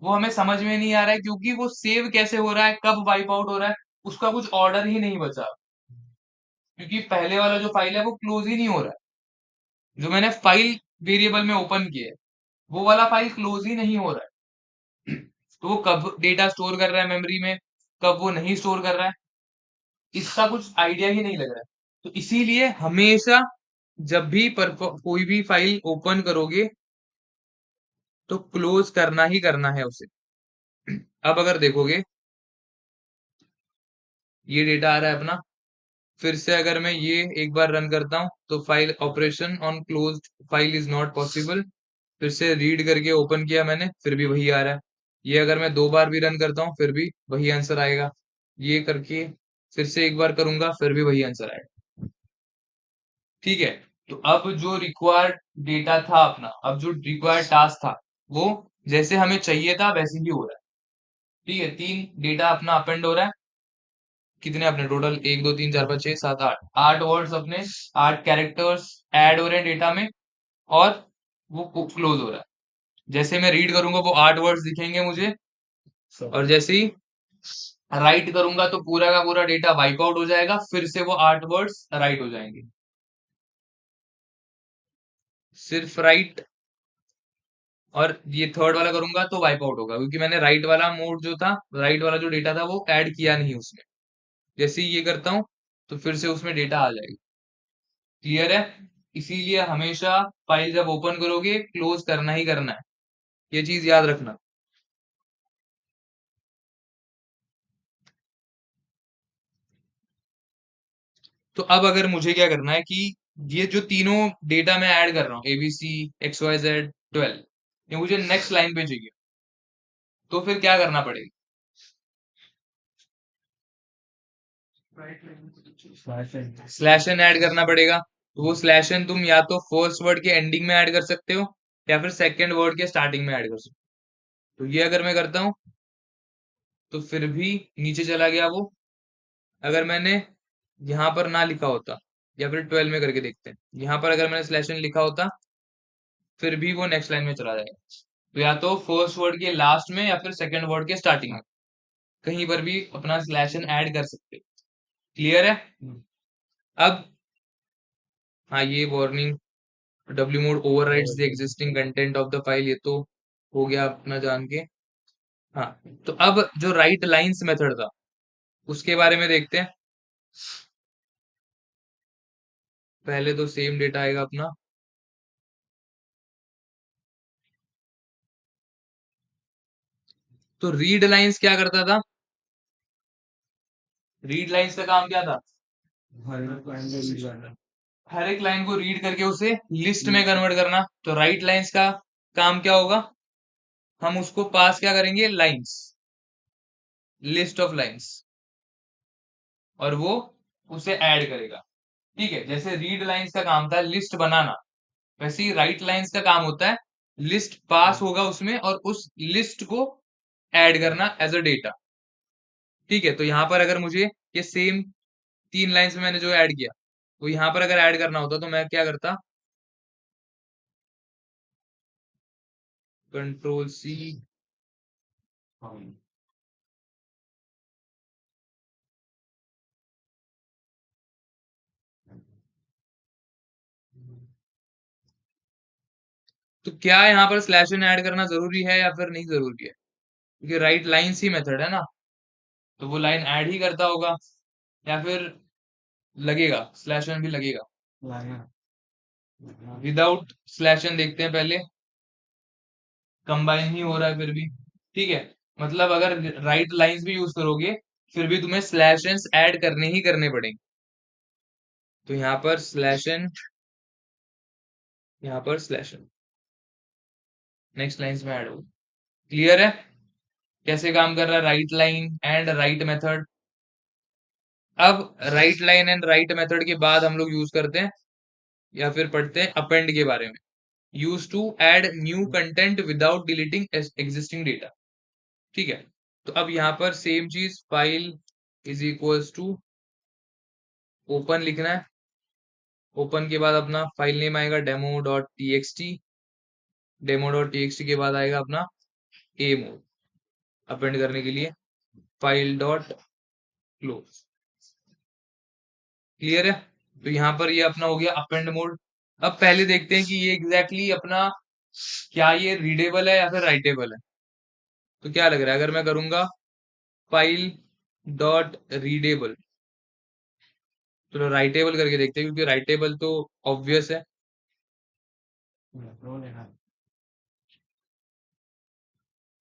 वो हमें समझ में नहीं आ रहा है, क्योंकि वो सेव कैसे हो रहा है, कब वाइप आउट हो रहा है, उसका कुछ ऑर्डर ही नहीं बचा। क्योंकि पहले वाला जो फाइल है वो क्लोज ही नहीं हो रहा है, जो मैंने फाइल वेरिएबल में ओपन किया है, वो वाला फाइल क्लोज ही नहीं हो रहा है। तो वो कब डेटा स्टोर कर रहा है मेमोरी में, कब वो नहीं स्टोर कर रहा है, इसका कुछ आइडिया ही नहीं लग रहा है। तो इसीलिए हमेशा जब भी कोई भी फाइल ओपन करोगे, तो क्लोज करना ही करना है उसे। अब अगर देखोगे, ये डेटा आ रहा है अपना, फिर से अगर मैं ये एक बार रन करता हूं, तो file operation on closed file is not possible. फिर से रीड करके ओपन किया मैंने, फिर भी वही आ रहा है। ये अगर मैं 2 बार भी रन करता हूँ, फिर भी वही आंसर आएगा। ये करके फिर से एक बार करूंगा, फिर भी वही आंसर आएगा। ठीक है, तो अब जो रिक्वायर्ड डेटा था अपना, अब जो रिक्वायर्ड टास्क था, वो जैसे हमें चाहिए था वैसे ही हो रहा है। ठीक है, 3 डेटा अपना अपेंड हो रहा है। कितने अपने टोटल? 1 2 3 4 5 6 7 8 8 वर्ड्स अपने, 8 कैरेक्टर्स ऐड हो रहे हैं डेटा में, और वो क्लोज हो रहा है। जैसे मैं रीड करूंगा, वो 8 वर्ड्स दिखेंगे मुझे, और जैसे ही राइट करूंगा, तो पूरा का पूरा डेटा वाइप आउट हो जाएगा, फिर से वो 8 वर्ड्स राइट हो जाएंगे। सिर्फ राइट और ये थर्ड वाला करूंगा तो वाइप आउट होगा, क्योंकि मैंने राइट वाला मोड जो था, राइट वाला जो डेटा था वो ऐड किया नहीं उसमें। जैसे ही ये करता हूँ तो फिर से उसमें डेटा आ जाएगा। क्लियर है? इसीलिए हमेशा फाइल जब ओपन करोगे क्लोज करना ही करना है, ये चीज याद रखना। तो अब अगर मुझे क्या करना है कि ये जो तीनों डेटा मैं ऐड कर रहा हूँ, एबीसी XYZ 12, ये मुझे नेक्स्ट लाइन पे चाहिए, तो फिर क्या करना पड़ेगा? स्लैश एन ऐड करना पड़ेगा। तो वो स्लैश एन तुम या तो फर्स्ट वर्ड के एंडिंग में ऐड कर सकते हो, या फिर सेकंड वर्ड के स्टार्टिंग में ऐड कर सकते हो। तो ये अगर मैं करता हूँ तो फिर भी नीचे चला गया वो। अगर मैंने यहाँ पर ना लिखा होता, या फिर 12 में करके देखते हैं, यहाँ पर अगर मैंने स्लैश एन लिखा होता फिर भी वो नेक्स्ट लाइन में चला जाएगा। तो या तो फर्स्ट वर्ड के लास्ट में या फिर सेकंड वर्ड के स्टार्टिंग में, कहीं पर भी अपना स्लैश एन ऐड कर सकते हो। क्लियर है? अब हाँ, ये warning W mode overrides the existing content of the file, ये तो हो गया अपना जान के। हाँ, तो अब जो राइट लाइंस मेथड था उसके बारे में देखते हैं। पहले तो सेम डेटा आएगा अपना। तो रीड लाइंस क्या करता था? रीड लाइंस का काम क्या था? हर एक लाइन को रीड करके उसे लिस्ट में कन्वर्ट करना। तो राइट लाइंस का काम क्या होगा? हम उसको पास क्या करेंगे? लाइंस, लिस्ट ऑफ लाइंस, और वो उसे ऐड करेगा। ठीक है, जैसे रीड लाइंस का काम था लिस्ट बनाना, वैसे ही राइट लाइंस का काम होता है लिस्ट पास होगा उसमें और उस लिस्ट को ऐड करना एज अ डेटा। ठीक है, तो यहाँ पर अगर मुझे ये सेम 3 लाइंस में मैंने जो ऐड किया, वो यहाँ पर अगर ऐड करना होता तो मैं क्या करता? Ctrl+C। तो क्या यहाँ पर स्लैश एन ऐड करना जरूरी है या फिर नहीं जरूरी है? क्योंकि राइट लाइंस ही मेथड है ना, तो वो लाइन ऐड ही करता होगा, या फिर लगेगा स्लैश एन भी लगेगा? विदाउट स्लैश एन देखते हैं पहले, कंबाइन ही हो रहा है फिर भी। ठीक है, मतलब अगर राइट लाइंस भी यूज करोगे फिर भी तुम्हें स्लैश एन ऐड करने ही करने पड़ेंगे। तो यहाँ पर स्लैश एन, यहाँ पर स्लैश एन नेक्स्ट लाइंस में ऐड होगा। क्लियर है कैसे काम कर रहा है write line and write method? अब write line and write method के बाद हम लोग यूज करते हैं या फिर पढ़ते हैं अपेंड के बारे में। Use to add new content without deleting existing data. ठीक है, तो अब यहाँ पर सेम चीज, file is equals to open लिखना है। ओपन के बाद अपना फाइल नेम आएगा डेमो.txt। डेमो.txt के बाद आएगा अपना ए मोड अपेंड करने के लिए, फाइल डॉट क्लोज। क्लियर है? तो यहाँ पर ये अपना हो गया अपेंड मोड। अब पहले देखते हैं कि ये एग्जैक्टली अपना क्या ये रीडेबल है या फिर राइटेबल है। तो क्या लग रहा है अगर मैं करूंगा फाइल डॉट रीडेबल, चलो राइटेबल करके देखते हैं, क्योंकि राइटेबल तो ऑब्वियस है।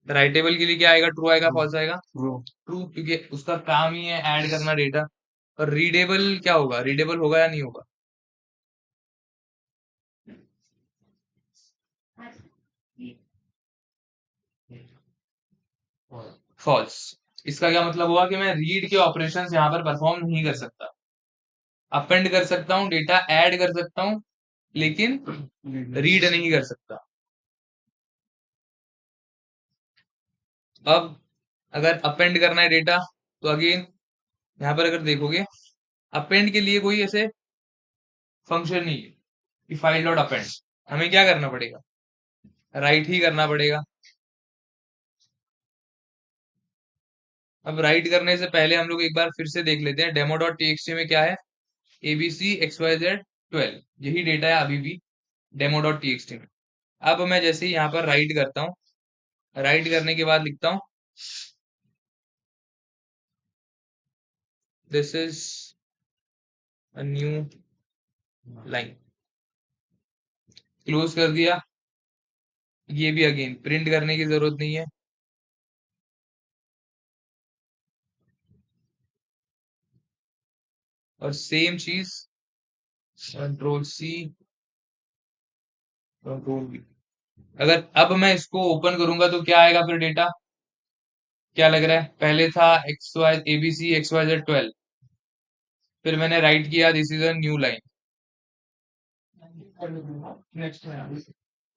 राइटेबल के लिए क्या आएगा? ट्रू आएगा, फॉल्स आएगा? ट्रू, क्योंकि उसका काम ही है ऐड करना डेटा। और रीडेबल क्या होगा? रीडेबल होगा या नहीं होगा? फॉल्स। इसका क्या मतलब हुआ कि मैं रीड के ऑपरेशंस यहाँ पर परफॉर्म नहीं कर सकता। अपेंड कर सकता हूँ, डेटा ऐड कर सकता हूँ, लेकिन रीड नहीं कर सकता। अब अगर अपेंड करना है डेटा, तो अगेन यहाँ पर अगर देखोगे अपेंड के लिए कोई ऐसे फंक्शन नहीं है कि फाइल डॉट अपेंड। हमें क्या करना पड़ेगा? राइट ही करना पड़ेगा। अब राइट करने से पहले हम लोग एक बार फिर से देख लेते हैं डेमो.txt में क्या है। एबीसी XYZ 12, यही डेटा है अभी भी डेमो.txt में। अब मैं जैसे ही यहाँ पर राइट करता हूँ, राइट करने के बाद लिखता हूँ this is a new line, close कर दिया। ये भी अगेन प्रिंट करने की जरूरत नहीं है। और सेम चीज कंट्रोल सी, कंट्रोल वी। अगर अब मैं इसको ओपन करूंगा तो क्या आएगा फिर डेटा? क्या लग रहा है? पहले था X Y ABC X Y Z 12, फिर मैंने राइट किया this is a new line,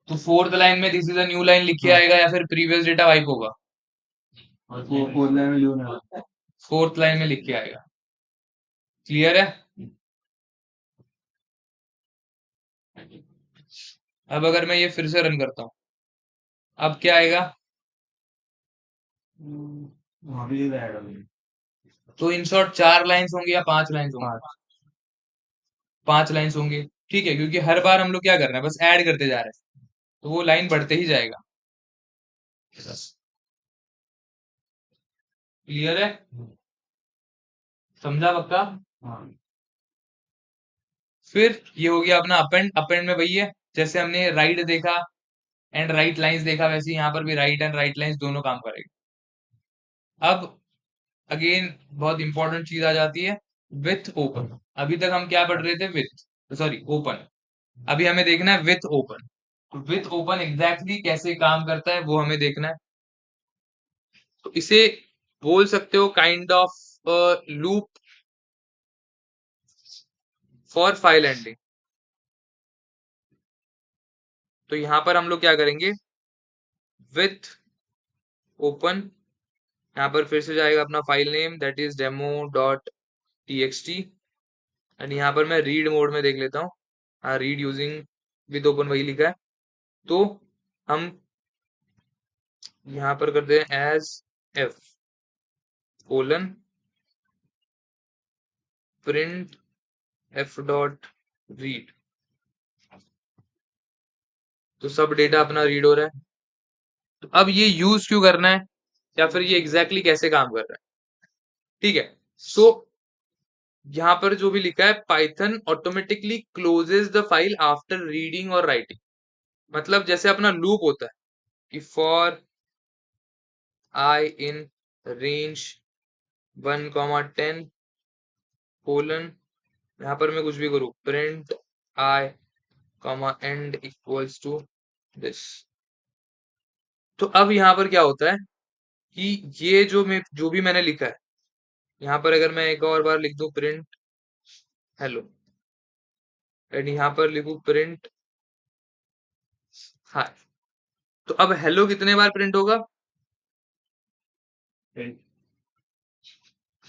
तो फोर्थ लाइन में this is a new line लिख के हाँ आएगा या फिर प्रीवियस डेटा वाइप होगा? फोर्थ लाइन में लिहून आला फोर्थ लाइन में लिख के आएगा। क्लियर है? अब अगर मैं ये फिर से रन करता हूँ, अब क्या आएगा? वहाँ भी ऐड हो गई तो इन शॉर्ट 4 लाइन्स होंगे या 5 लाइन्स होंगे? 5 5 लाइन्स होंगे। ठीक है, क्योंकि हर बार हम लोग क्या कर रहे हैं, बस ऐड करते जा रहे हैं, तो वो लाइन बढ़ते ही जाएगा। क्लियर है? समझा पक्का? हाँ फिर ये हो गया अपना अपेंड। अपेंड में वही है, जैसे हमने राइट देखा एंड राइट लाइंस देखा, वैसे ही यहाँ पर भी राइट एंड राइट लाइंस दोनों काम करेगा। अब अगेन बहुत इंपॉर्टेंट चीज आ जाती है, विथ ओपन। अभी तक हम क्या पढ़ रहे थे? With, sorry open. अभी हमें देखना है विथ ओपन। तो विथ ओपन एग्जैक्टली कैसे काम करता है वो हमें देखना है। तो इसे बोल सकते हो kind of loop for file ending. तो यहां पर हम लोग क्या करेंगे? विथ ओपन, यहाँ पर फिर से जाएगा अपना file name that is demo dot TXT, and यहाँ पर मैं रीड मोड में देख लेता हूँ। हाँ, रीड यूजिंग विद ओपन वही लिखा है। तो हम यहाँ पर करते हैं as F colon print F dot read. तो सब डेटा अपना रीड हो रहा है। तो अब ये यूज क्यों करना है, या फिर ये एग्जैक्टली कैसे काम कर रहा है? ठीक है, सो यहाँ पर जो भी लिखा है, Python automatically closes the file after reading और राइटिंग। मतलब जैसे अपना लूप होता है कि for I in range 1, 10 colon, यहाँ पर मैं कुछ भी करूँ print I end equals to this. तो अब यहाँ पर क्या होता है कि ये जो भी मैंने लिखा है, यहाँ पर अगर मैं एक और बार लिख दूं प्रिंट हेलो, एंड यहाँ पर लिखूं प्रिंट हाय, तो अब हेलो कितने बार प्रिंट होगा?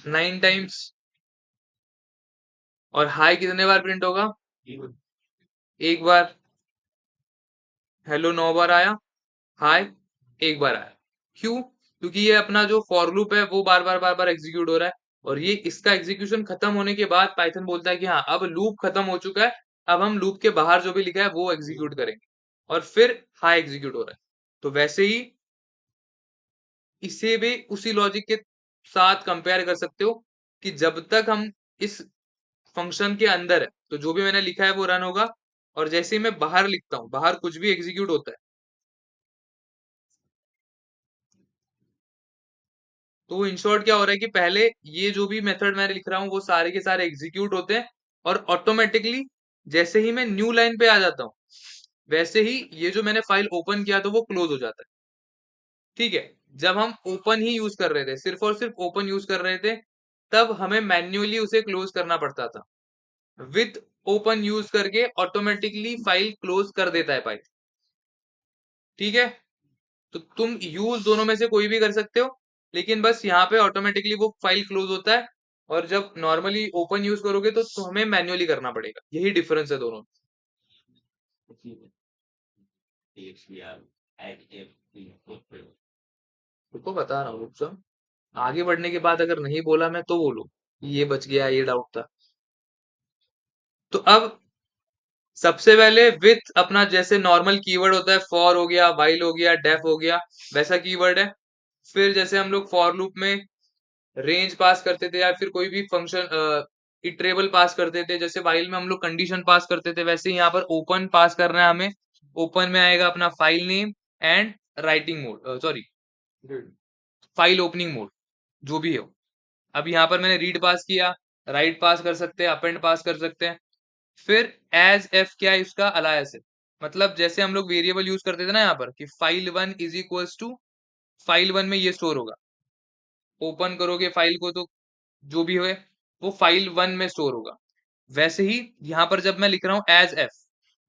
9 टाइम्स। और हाय कितने बार प्रिंट होगा? एक बार। हेलो 9 बार आया, हाय एक बार आया। क्यों? क्योंकि ये अपना जो फॉर लूप है वो बार बार एग्जीक्यूट हो रहा है, और ये इसका एग्जीक्यूशन खत्म होने के बाद पाइथन बोलता है कि हाँ अब लूप खत्म हो चुका है, अब हम लूप के बाहर जो भी लिखा है वो एग्जीक्यूट करेंगे, और फिर हाई एग्जीक्यूट हो रहा है। तो वैसे ही इसे भी उसी लॉजिक के साथ कंपेयर कर सकते हो कि जब तक हम इस फंक्शन के अंदर है तो जो भी मैंने लिखा है वो रन होगा, और जैसे ही मैं बाहर लिखता हूँ बाहर कुछ भी एग्जीक्यूट होता है। तो इन शॉर्ट क्या हो रहा है कि पहले ये जो भी मेथड मैं लिख रहा हूँ वो सारे के सारे एग्जीक्यूट होते हैं, और ऑटोमेटिकली जैसे ही मैं न्यू लाइन पे आ जाता हूँ वैसे ही ये जो मैंने फाइल ओपन किया तो वो क्लोज हो जाता है। ठीक है, जब हम ओपन ही यूज कर रहे थे, सिर्फ और सिर्फ ओपन यूज कर रहे थे, तब हमें मैन्युअली उसे क्लोज करना पड़ता था। विथ ओपन यूज करके ऑटोमेटिकली फाइल क्लोज कर देता है पाइप। ठीक है, तो तुम यूज दोनों में से कोई भी कर सकते हो, लेकिन बस यहाँ पे ऑटोमेटिकली वो फाइल क्लोज होता है, और जब नॉर्मली ओपन यूज करोगे तो हमें मैन्युअली करना पड़ेगा। यही डिफरेंस है दोनों में। तुमको बता रहा हूँ, रुक जाओ। आगे बढ़ने के बाद अगर नहीं बोला मैं तो बोलो ये बच गया, ये डाउट था। तो अब सबसे पहले विथ अपना जैसे नॉर्मल कीवर्ड होता है, फॉर हो गया, व्हाइल हो गया, डेफ हो गया, वैसा कीवर्ड है। फिर जैसे हम लोग फॉर लूप में रेंज पास करते थे या फिर कोई भी फंक्शन इटरेबल पास करते थे, जैसे व्हाइल में हम लोग कंडीशन पास करते थे, वैसे ही यहाँ पर ओपन पास करना है हमें। ओपन में आएगा अपना file name and writing mode, sorry, file opening mode, जो भी हो। अब यहाँ पर मैंने रीड पास किया, राइट पास कर सकते हैं, अपेंड पास कर सकते हैं। फिर एज एफ क्या है इसका अलायस है, मतलब जैसे हम लोग वेरिएबल यूज करते थे ना यहाँ पर कि file one is equals to file one में ये स्टोर होगा। ओपन करोगे फाइल को तो जो भी है वो फाइल वन में स्टोर होगा। वैसे ही यहाँ पर जब मैं लिख रहा हूँ एज एफ,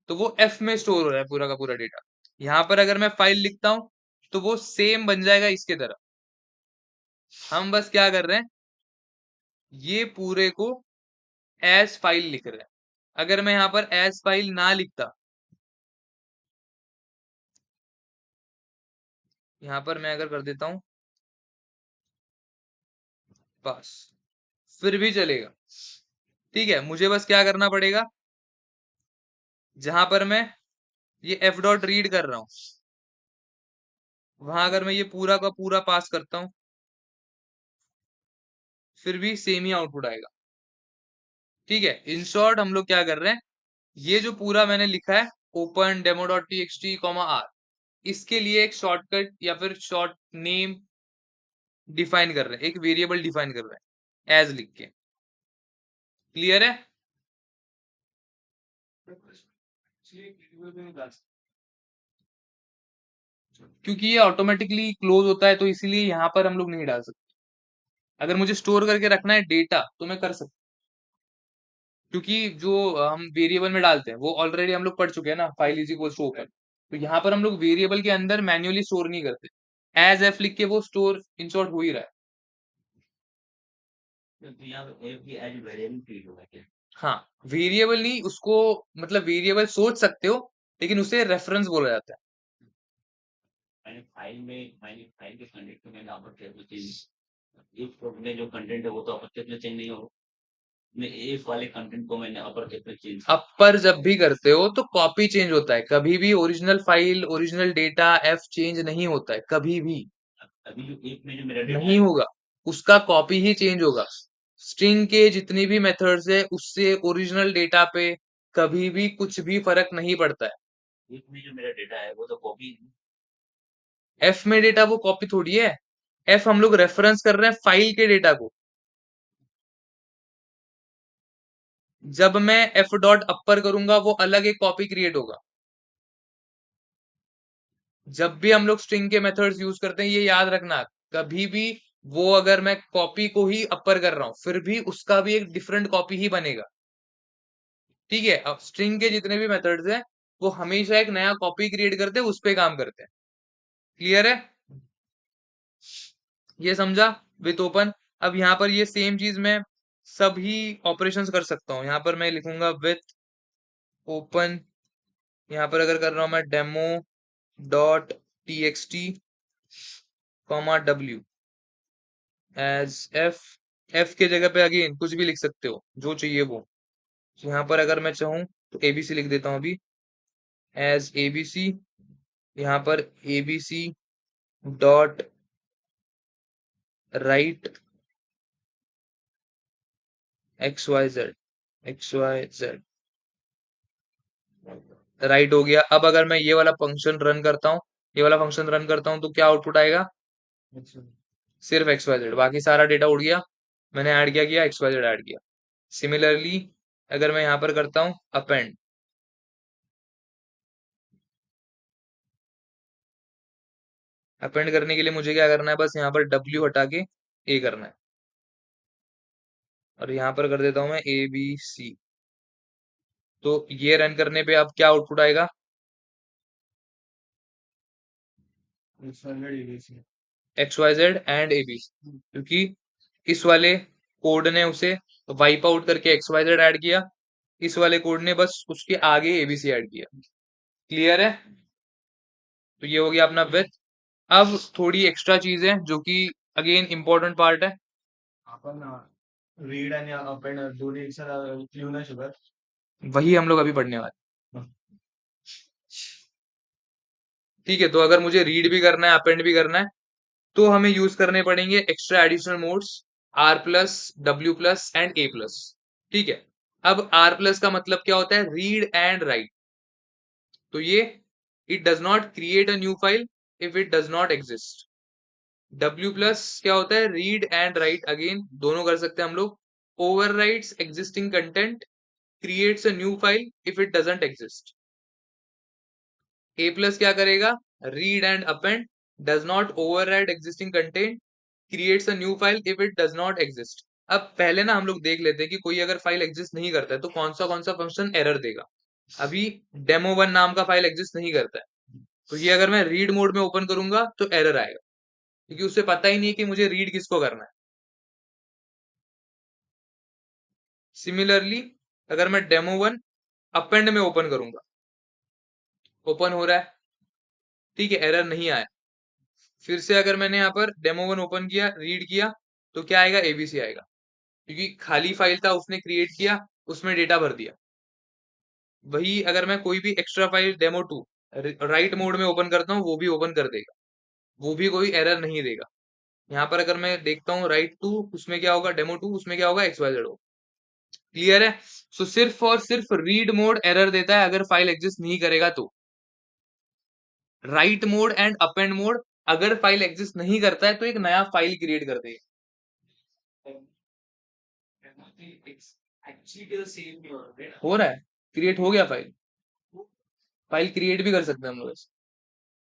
तो वो एफ में स्टोर हो रहा है पूरा का पूरा डेटा। यहाँ पर अगर मैं फाइल लिखता हूँ तो वो सेम बन जाएगा इसके तरह। हम बस क्या कर रहे हैं, ये पूरे को एज फाइल लिख रहे हैं। अगर मैं यहाँ पर एज फाइल ना लिखता, यहाँ पर मैं अगर कर देता हूँ पास, फिर भी चलेगा। ठीक है, मुझे बस क्या करना पड़ेगा, जहां पर मैं ये एफ डॉट रीड कर रहा हूं, वहां अगर मैं ये पूरा का पूरा पास करता हूं, फिर भी सेम ही आउटपुट आएगा। ठीक है, इन शॉर्ट हम लोग क्या कर रहे हैं, ये जो पूरा मैंने लिखा है open demo dot T X T comma R, इसके लिए एक शॉर्टकट या फिर शॉर्ट नेम डिफाइन कर रहे हैं, एक वेरिएबल डिफाइन कर रहे हैं एज लिख के। क्लियर है? क्योंकि ये ऑटोमेटिकली क्लोज होता है तो इसीलिए यहाँ पर हम लोग नहीं डाल सकते। अगर मुझे स्टोर करके रखना है डेटा तो मैं कर सकता, क्योंकि जो हम वेरिएबल में डालते हैं वो ऑलरेडी हम लोग पढ़ चुके हैं ना, file is equal to open. तो यहाँ पर हम लोग वेरिएबल के अंदर मैन्युअली स्टोर नहीं करते, एज एफ लिख के वो स्टोर इन शॉर्ट हो ही रहा है। तो यहाँ पे एफ की एज वेरिएबल ट्रीट होगा क्या? हाँ, वेरिएबल नहीं उसको, मतलब वेरिएबल सोच सकते हो लेकिन उसे रेफरेंस बोला जाता है। मैंने फाइल के कंटेंट को मैंने अपर केस में चेंज, इफ में जो कंटेंट है वो तो अपर केस में चेंज नहीं होगा। मैं इफ वाले कंटेंट को मैंने अपर केस में चेंज किया। अपर जब भी करते हो तो कॉपी चेंज होता है, कभी भी original file original data F change नहीं होता है कभी भी, अभी जो इफ में जो मेरा डेटा नहीं है, होगा। उसका कॉपी ही चेंज होगा। स्ट्रिंग के जितनी भी मेथड्स है उससे ओरिजिनल डेटा पे कभी भी कुछ भी फर्क नहीं पड़ता है। इफ में जो मेरा डेटा है वो तो कॉपी है। एफ में डेटा वो कॉपी थोड़ी है, एफ हम लोग रेफरेंस कर रहे हैं फाइल के डेटा को। जब मैं एफ डॉट अपर करूंगा वो अलग एक कॉपी क्रिएट होगा। जब भी हम लोग स्ट्रिंग के मेथड्स यूज करते हैं ये याद रखना, कभी भी वो अगर मैं कॉपी को ही अपर कर रहा हूं फिर भी उसका भी एक डिफरेंट कॉपी ही बनेगा। ठीक है, अब स्ट्रिंग के जितने भी मेथड्स हैं वो हमेशा एक नया कॉपी क्रिएट करते हैं, उस पे काम करते हैं। क्लियर है? ये समझा विथ ओपन। अब यहाँ पर ये सेम चीज मैं सभी ऑपरेशंस कर सकता हूँ। यहाँ पर मैं लिखूंगा विथ ओपन, यहाँ पर अगर कर रहा हूं मैं demo dot T X T comma W as F, F के जगह पे अगेन कुछ भी लिख सकते हो जो चाहिए वो। यहाँ पर अगर मैं चाहूँ तो एबीसी लिख देता हूँ अभी, एज एबीसी, यहाँ पर ABC dot write X Y Z, X Y Z write हो गया। अब अगर मैं ये वाला फंक्शन रन करता हूँ, ये वाला फंक्शन रन करता हूँ तो क्या आउटपुट आएगा, अच्छा। सिर्फ एक्स वाई जेड, बाकी सारा डेटा उड़ गया। मैंने ऐड क्या किया, एक्स वाई जेड ऐड किया। सिमिलरली अगर मैं यहाँ पर करता हूँ अपेंड, अपेंड करने के लिए मुझे क्या करना है, बस यहाँ पर डब्ल्यू हटा के ए करना है और यहाँ पर कर देता हूँ मैं ए बी सी। तो ये रन करने पे अब क्या आउटपुट आएगा, X Y Z and A B, क्योंकि इस वाले कोड ने उसे वाइप आउट करके एक्स वाई जेड ऐड किया, इस वाले कोड ने बस उसके आगे एबीसी ऐड किया। क्लियर है? तो ये हो गया अपना विथ। अब थोड़ी एक्स्ट्रा चीज है जो कि अगेन इंपॉर्टेंट पार्ट है, आपण रीड आणि अपेंड दोन्ही एक साथ लिहू नाही शकत. वही हम लोग अभी पढ़ने वाले ठीक है, तो अगर मुझे रीड भी करना है अपेंड भी करना है तो हमें यूज करने पड़ेंगे extra additional modes R plus, W plus and A plus. ठीक है, अब आर प्लस का मतलब क्या होता है? Read and right. तो ये it does not create a new file if it does not exist. W plus क्या होता है? रीड एंड राइट, अगेन दोनों कर सकते हैं हम लोग। Over rights existing content, creates a new file if it doesn't exist. A plus क्या करेगा? Read and append, does not override existing content, creates a new file if it does not exist. अब पहले ना हम लोग देख लेते हैं कि कोई अगर फाइल एग्जिस्ट नहीं करता है तो कौन सा फंक्शन एरर देगा। अभी डेमो वन नाम का फाइल एग्जिस्ट नहीं करता है, तो ये अगर मैं रीड मोड में ओपन करूंगा तो एरर आएगा, क्योंकि उसे पता ही नहीं कि मुझे रीड किसको करना है। सिमिलरली अगर मैं डेमो वन अपेंड में ओपन करूंगा, ओपन हो रहा है, ठीक है, एरर नहीं आया। फिर से अगर मैंने यहाँ पर डेमो वन ओपन किया, रीड किया, तो क्या आएगा? एबीसी आएगा, क्योंकि खाली फाइल था उसने क्रिएट किया, उसमें डेटा भर दिया। वही अगर मैं कोई भी extra file demo two write mode में ओपन करता हूँ, वो भी ओपन कर देगा, वो भी कोई एरर नहीं देगा। यहाँ पर अगर मैं देखता हूँ राइट टू, उसमें क्या होगा? डेमो टू, उसमें क्या होगा? एक्स वाई जेड होगा। क्लियर है? सो सिर्फ और सिर्फ रीड मोड एरर देता है अगर फाइल एग्जिस्ट नहीं करेगा तो। Right mode and append mode अगर फाइल एग्जिस्ट नहीं करता है तो एक नया फाइल क्रिएट कर देगा। हो रहा है, क्रिएट हो गया फाइल, फाइल क्रिएट भी कर सकते हैं हम लोग।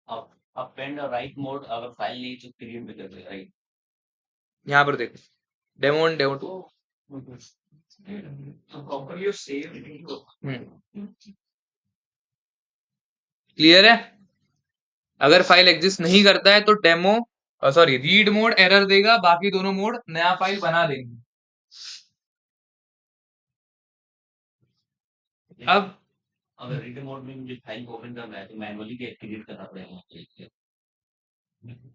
अब अपेंड और राइट मोड अगर फाइल नहीं तो क्रिएट भी कर देगा, राइट? यहाँ पर देखो, demo one demo two. Clear है? अगर फाइल एग्जिस्ट नहीं करता है तो demo sorry read mode error देगा, बाकी दोनों मोड नया फाइल बना देंगे। अब अगर रीड मोड में मुझे फाइल को ओपन करना है तो मैनुअली क्रिएट करना पड़ेगा।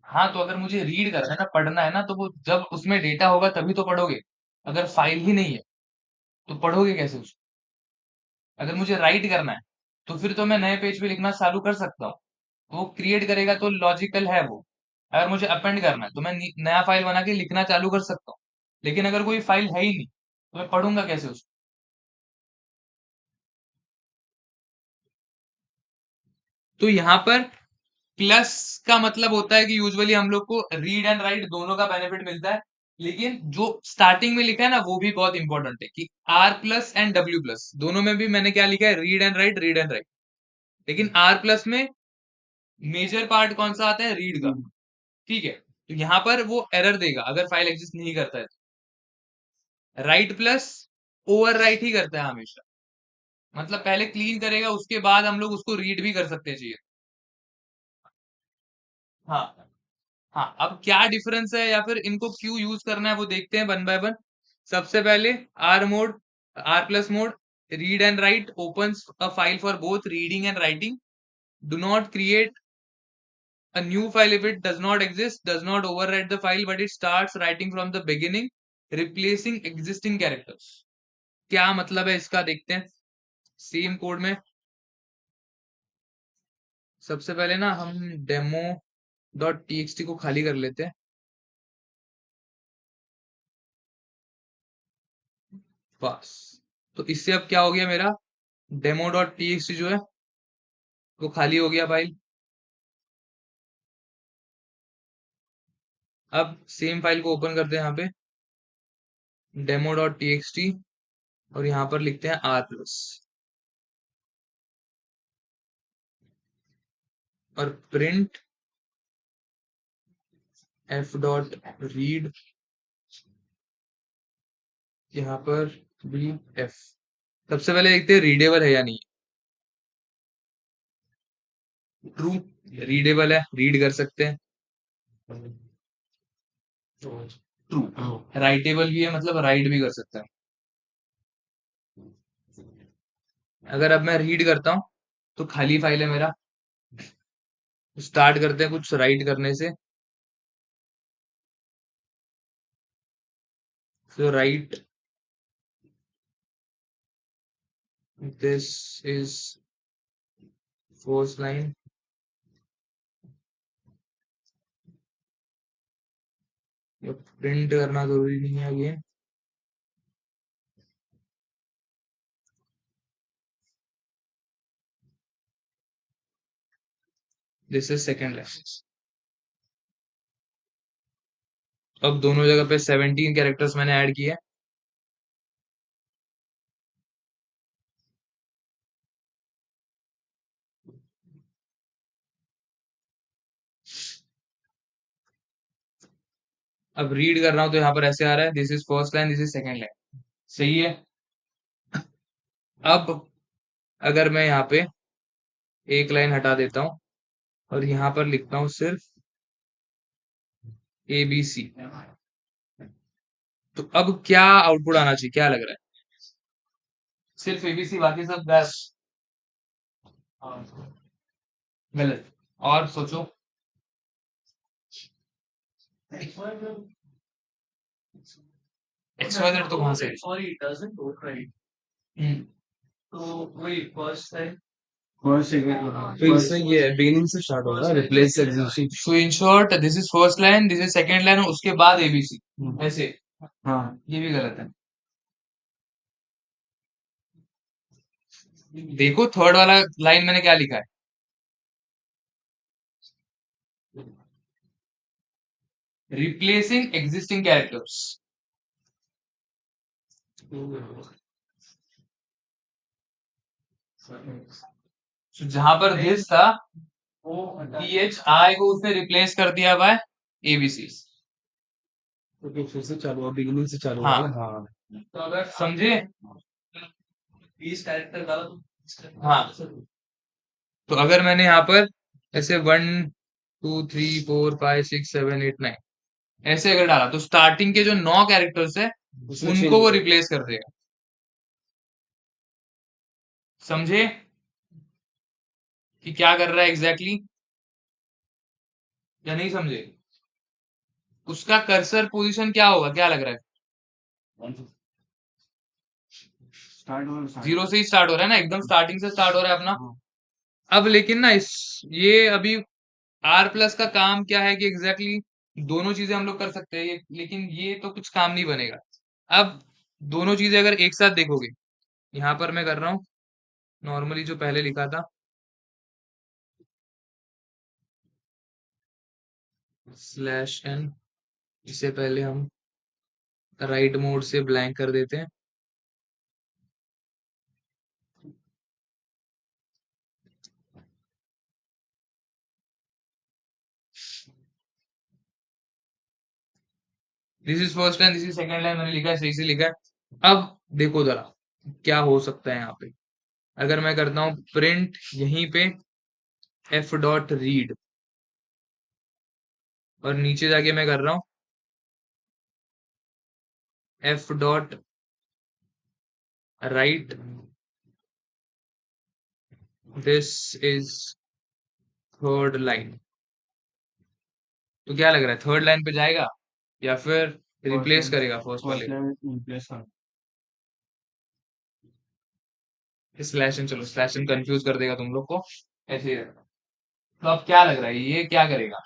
हाँ, तो अगर मुझे रीड करना है ना, पढ़ना है ना, तो वो जब उसमें डेटा होगा तभी तो पढ़ोगे। अगर फाइल ही नहीं है तो पढ़ोगे कैसे उसको? अगर मुझे राइट करना है तो फिर तो मैं नए पेज पे लिखना चालू कर सकता हूँ, वो क्रिएट करेगा तो लॉजिकल है वो। अगर मुझे अपेंड करना है तो मैं नया फाइल बना के लिखना चालू कर सकता हूँ, लेकिन अगर कोई फाइल है ही नहीं तो मैं पढ़ूंगा कैसे उसको? तो यहाँ पर प्लस का मतलब होता है कि यूजुअली हम लोग को रीड एंड राइट दोनों का बेनिफिट मिलता है, लेकिन जो स्टार्टिंग में लिखा है ना वो भी बहुत इंपॉर्टेंट है कि R plus and W plus दोनों में भी मैंने क्या लिखा है? Read and write, read and write. लेकिन आर प्लस में मेजर पार्ट कौन सा आता है? रीड का। ठीक है, तो यहाँ पर वो एरर देगा अगर फाइल एग्जिस्ट नहीं करता है। राइट प्लस ओवर राइट ही करता है हमेशा, मतलब पहले क्लीन करेगा उसके बाद हम लोग उसको रीड भी कर सकते चाहिए। हाँ, हाँ, अब क्या डिफरेंस है या फिर इनको क्यों यूज करना है वो देखते हैं वन बाय वन। सबसे पहले R mode, R plus mode, read and write opens a file for both reading and writing, do not create a new file if it does not exist, does not overwrite the file but it starts writing from the beginning, replacing existing characters। क्या मतलब है इसका देखते हैं same code में। सबसे पहले ना हम डेमो डॉट टीएक्सटी को खाली कर लेते हैं, बस। तो इससे अब क्या हो गया? मेरा डेमो डॉट टीएक्सटी जो है वो खाली हो गया फाइल। अब सेम फाइल को ओपन करते हैं यहाँ पे, डेमो डॉट टीएक्सटी, और यहाँ पर लिखते हैं आर प्लस और प्रिंट एफ डॉट रीड, यहाँ पर भी एफ। सबसे पहले देखते हैं रीडेबल है या नहीं। ट्रू, रीडेबल है, रीड कर सकते हैं। ट्रू, राइटेबल भी है, मतलब राइट भी कर सकता है। अगर अब मैं रीड करता हूँ तो खाली फाइल है मेरा। स्टार्ट करते हैं कुछ राइट करने से। So write this is first line print करना जरूरी नहीं है again. This is second line. अब दोनों जगह पे 17 कैरेक्टर्स मैंने ऐड किए। अब रीड कर रहा हूं तो यहाँ पर ऐसे आ रहा है, this is first line, this is second line. सही है। अब अगर मैं यहाँ पे एक लाइन हटा देता हूँ और यहाँ पर लिखता हूँ सिर्फ ABC, तो अब क्या आउटपुट आना चाहिए, क्या लग रहा है? सिर्फ ABC, बाकी सब गैस। गलत। और सोचो। XYZ तो कहाँ से है? Sorry, it doesn't work right. Hmm, तो वही फर्स्ट है, फर्स्ट सेकंड, तो फर्स्ट। इसमें ये है बिगिनिंग से स्टार्ट होगा First line रिप्लेस से execution. so in short this is first line, this is second line, और उसके बाद ABC, ऐसे। हाँ, ये भी गलत है। देखो थर्ड वाला लाइन मैंने क्या लिखा है, रिप्लेसिंग एग्जिस्टिंग कैरेक्टर्स। So, जहां पर दिस था, वो PHI को उसने रिप्लेस कर दिया बाय ABC। तो फिर से चालू हुआ, बिगिनिंग से चालू हाँ। हुआ ना? हाँ। तो अगर समझे? 20 कैरेक्टर डाला तो हाँ। तो अगर मैंने यहाँ पर ऐसे 1 2 3 4 5 6 7 8 9 ऐसे अगर डाला, तो स्टार्टिंग के जो 9 कैरेक्टर्स है उसमें उनको change वो होगा। रिप्लेस कर देगा। समझे कि क्या कर रहा है एग्जैक्टली exactly? या नहीं समझे? उसका कर्सर पोजीशन क्या होगा, क्या लग रहा है? स्टार्ट हो, जीरो से ही स्टार्ट हो रहा है ना, एकदम स्टार्टिंग से स्टार्ट हो रहा है अपना। हाँ। अब लेकिन ना इस ये अभी R+ का काम क्या है कि एग्जैक्टली exactly दोनों चीजें हम लोग कर सकते हैं, लेकिन ये तो कुछ काम नहीं बनेगा। अब दोनों चीजें अगर एक साथ देखोगे, यहाँ पर मैं कर रहा हूँ नॉर्मली जो पहले लिखा था, /n, इससे पहले हम राइट मोड से ब्लैंक कर देते हैं। This is first line, this is second line, मैंने लिखा है, सही से लिखा है। अब देखो जरा क्या हो सकता है यहाँ पे। अगर मैं करता हूँ प्रिंट यहीं पे f.read, और नीचे जाके मैं कर रहा हूँ f.write, this is third line, तो क्या लग रहा है, थर्ड लाइन पे जाएगा या फिर रिप्लेस करेगा फर्स्ट वाले फर्स्ट लाइन रिप्लेस कर। /n? चलो /n कंफ्यूज कर देगा तुम लोग को, ऐसे ही रहेगा। तो अब क्या लग रहा है, ये क्या करेगा?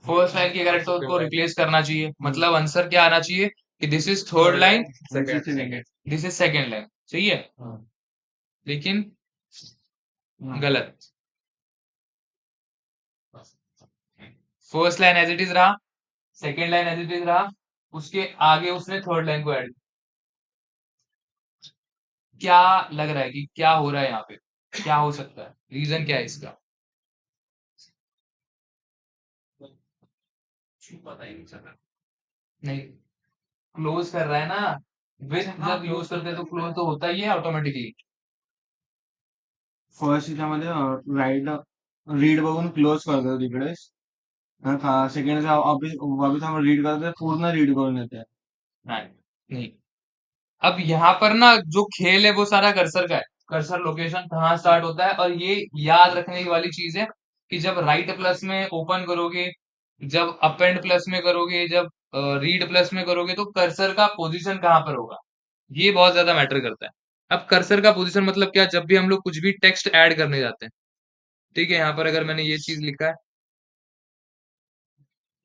फर्स्ट लाइन के कैरेक्टर को रिप्लेस करना चाहिए, मतलब आंसर क्या आना चाहिए कि this is third line, second. This is second line. सही है, हाँ, लेकिन हाँ। गलत। First line as it is रहा, second line as it is रहा, उसके आगे उसने थर्ड लाइन को ऐड। क्या लग रहा है कि क्या हो रहा है यहाँ पे, क्या हो सकता है, रीजन क्या है इसका? पता ही नहीं चला। नहीं, क्लोज कर रहा है ना, विथ जब यूज करते हैं तो क्लोज तो होता ही है ऑटोमेटिकली। फर्स्ट ह्याच्यामध्ये राईट रीड बघून क्लोज करतो तिकडे, सेकंड वापिस वापिस हम रीड करते पूर्ण रीड करून येते. नहीं, अब यहाँ पर ना जो खेल है वो सारा कर्सर का है। कर्सर लोकेशन कहाँ स्टार्ट होता है, और ये याद रखने की वाली चीज है कि जब राइट प्लस में ओपन करोगे, जब अपेंड प्लस में करोगे, जब रीड प्लस में करोगे, तो कर्सर का पोजीशन कहाँ पर होगा, ये बहुत ज्यादा मैटर करता है। अब कर्सर का पोजीशन मतलब क्या, जब भी हम लोग कुछ भी टेक्स्ट ऐड करने जाते हैं, ठीक है, यहाँ पर अगर मैंने ये चीज लिखा है,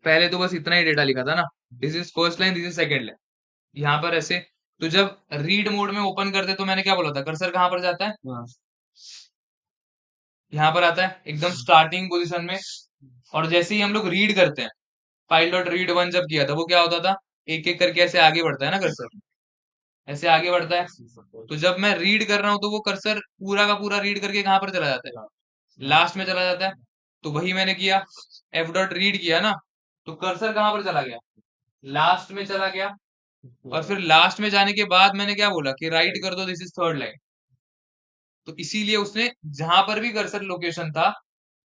पहले तो बस इतना ही डेटा लिखा था ना, this is first line, this is second line, यहाँ पर ऐसे। तो जब रीड मोड में ओपन करते तो मैंने क्या बोला था, कर्सर कहाँ पर जाता है, हाँ यहाँ पर आता है एकदम स्टार्टिंग पोजीशन में। और जैसे ही हम लोग रीड करते हैं, फाइल डॉट रीड वन जब किया था वो क्या होता था, एक एक करके ऐसे आगे बढ़ता है ना कर्सर, ऐसे आगे बढ़ता है। तो जब मैं रीड कर रहा हूँ तो वो कर्सर पूरा का पूरा रीड करके कहाँ पर चला जाता है, लास्ट में चला जाता है। तो वही मैंने किया, एफ डॉट रीड किया ना, तो कर्सर कहाँ पर चला गया, लास्ट में चला गया। और फिर लास्ट में जाने के बाद मैंने क्या बोला कि राइट कर दो, दिस इज थर्ड लाइन। तो इसीलिए उसने जहां पर भी कर्सर लोकेशन था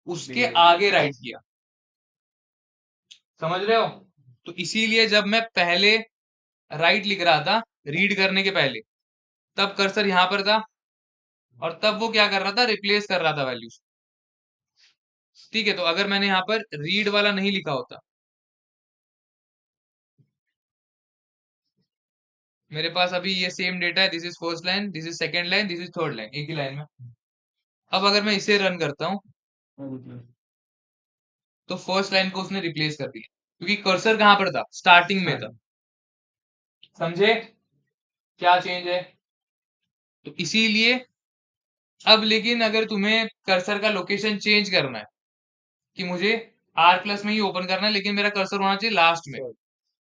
उसके आगे राइट किया, समझ रहे हो। तो इसीलिए जब मैं पहले राइट लिख रहा था रीड करने के पहले, तब कर्सर यहां पर था, और तब वो क्या कर रहा था, रिप्लेस कर रहा था वैल्यूज। ठीक है, तो अगर मैंने यहाँ पर रीड वाला नहीं लिखा होता, मेरे पास अभी ये सेम डेटा है, this is first line, this is second line, this is third line, एक ही लाइन में। अब अगर मैं इसे रन करता हूँ तो फर्स्ट लाइन को उसने रिप्लेस कर दिया, क्योंकि कर्सर कहां पर था, स्टार्टिंग में था। समझे क्या चेंज है। तो इसीलिए अब लेकिन अगर तुम्हें कर्सर का लोकेशन चेंज करना है कि मुझे आर प्लस में ही ओपन करना है लेकिन मेरा कर्सर होना चाहिए लास्ट में,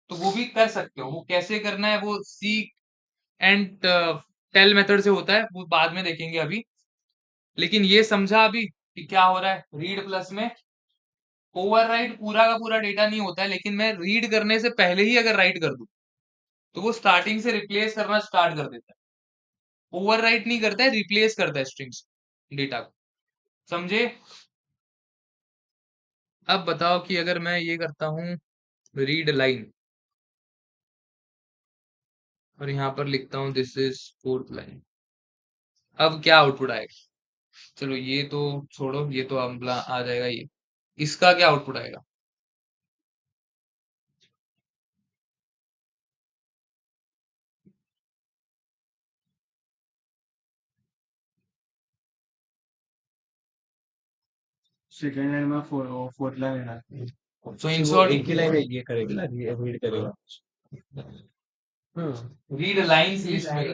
तो वो भी कर सकते हो। वो कैसे करना है, वो सी एंड टेल मेथड से होता है, वो बाद में देखेंगे अभी। लेकिन ये समझा अभी कि क्या हो रहा है, रीड प्लस में ओवरराइट पूरा का पूरा डेटा नहीं होता है, लेकिन मैं रीड करने से पहले ही अगर राइट कर दूं तो वो स्टार्टिंग से रिप्लेस करना स्टार्ट कर देता है। ओवरराइट नहीं करता है, रिप्लेस करता है स्ट्रिंग्स डेटा को। समझे। अब बताओ कि अगर मैं ये करता हूँ रीड लाइन, और यहाँ पर लिखता हूँ दिस इज फोर्थ लाइन, अब क्या आउटपुट आएगा। चलो ये तो छोड़ो, ये तो अगला आ जाएगा, ये इसका क्या आउटपुट आएगा। सेकेंड लाइन में फोर्थ लाइन है ना। सो इन वो शॉर्ट एक ही लाइन ये करेगा ना, ये रीड करेगा। हाँ, रीड लाइंस लिस्ट में,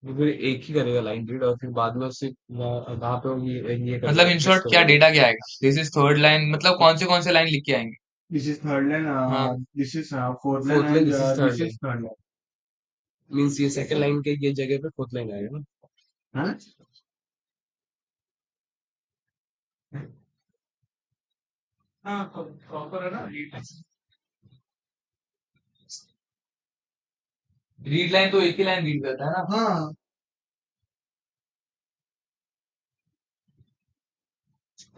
वो फिर एक ही करेगा लाइन रीड, और फिर बाद में उससे वहां पे वो ये मतलब करेगा, इन प्रेस शॉर्ट क्या करेगा। डेटा क्या आएगा, दिस इज थर्ड लाइन, मतलब कौन से लाइन लिख के आएंगे। दिस इज थर्ड हाँ, line, this is fourth line fourth line, and this is third this line, is third means ये सेकंड लाइन के ये जगह पे फोर्थ लाइन आएगा ना। लाइन। हाँ प्रॉपर है ना, रीड लाइन तो एक ही लाइन रीड करता है ना।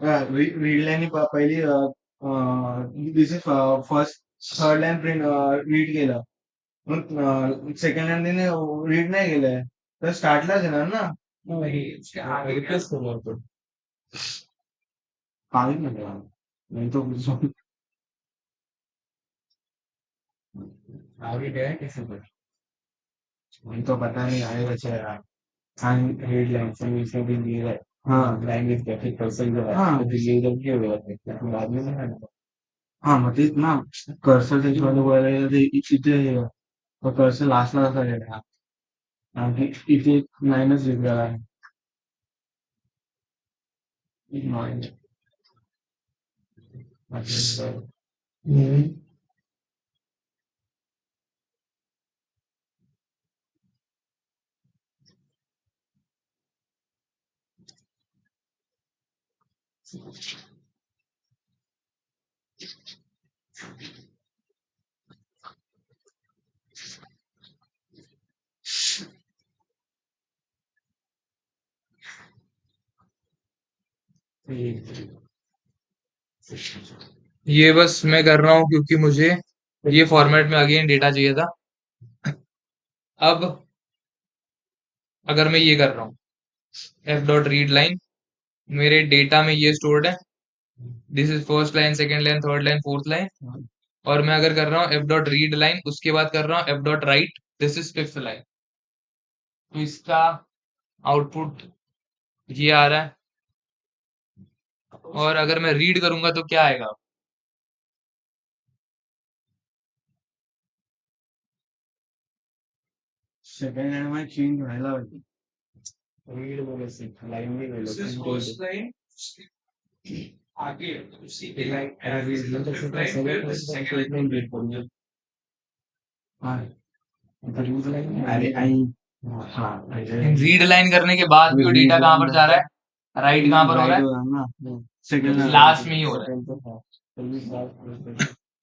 हाँ रीड लाइन पहिली this is first third line print read केलं, मग सेकंड लाइन तिने रीड नाही केलंय तर स्टार्टलाच येणार ना. रिप्लेस करना तो। काहीच नाही नाही तो आगे गया है कैसे पर। नहीं तो पता नहीं आए वैसे यार। हाँ रीड लाइन से इसमें भी ये है। हाँ लैंग्वेज का फिर पर्सन जो है हाँ तो फिर ये इधर क्यों हुआ है बाद में नहीं आना। हाँ मग तेच ना कर्सर त्याच्यामध्ये बोलायला गेलं तर इथे कर्सर लास्टला असा गेला आणि इथे लाईनच लिहिलेला आहे. हम्म। ये बस मैं कर रहा हूँ क्योंकि मुझे ये फॉर्मेट में अगेन डेटा चाहिए था। अब अगर मैं ये कर रहा हूँ एफ डॉट रीड लाइन, मेरे डेटा में ये स्टोर्ड है, this is first line, second line, third line, fourth line. और मैं अगर कर रहा हूँ एफ डॉट रीड लाइन, उसके बाद कर रहा हूँ F dot right, this is fifth line. तो इसका आउटपुट ये आ रहा है। और अगर मैं रीड करूंगा तो क्या आएगा, सेकंड लाइन मध्ये चेंज व्हायला पाहिजे. रीड मध्ये सीख लाईन नाही गेलो This is print first होईल. line. आगे उसी ते line line अरे read नंतर fifth सगळं line सगळं फिर print second करून line print read करून. हा आता read line अरे आई हा रीड लाइन करने के बाद भी वो डेटा कहाँ पर जा रहा है? राइट कहाँ पर हो रहा राइट है? हो रहा है ना सेकंड लास्ट में ही हो रहा है.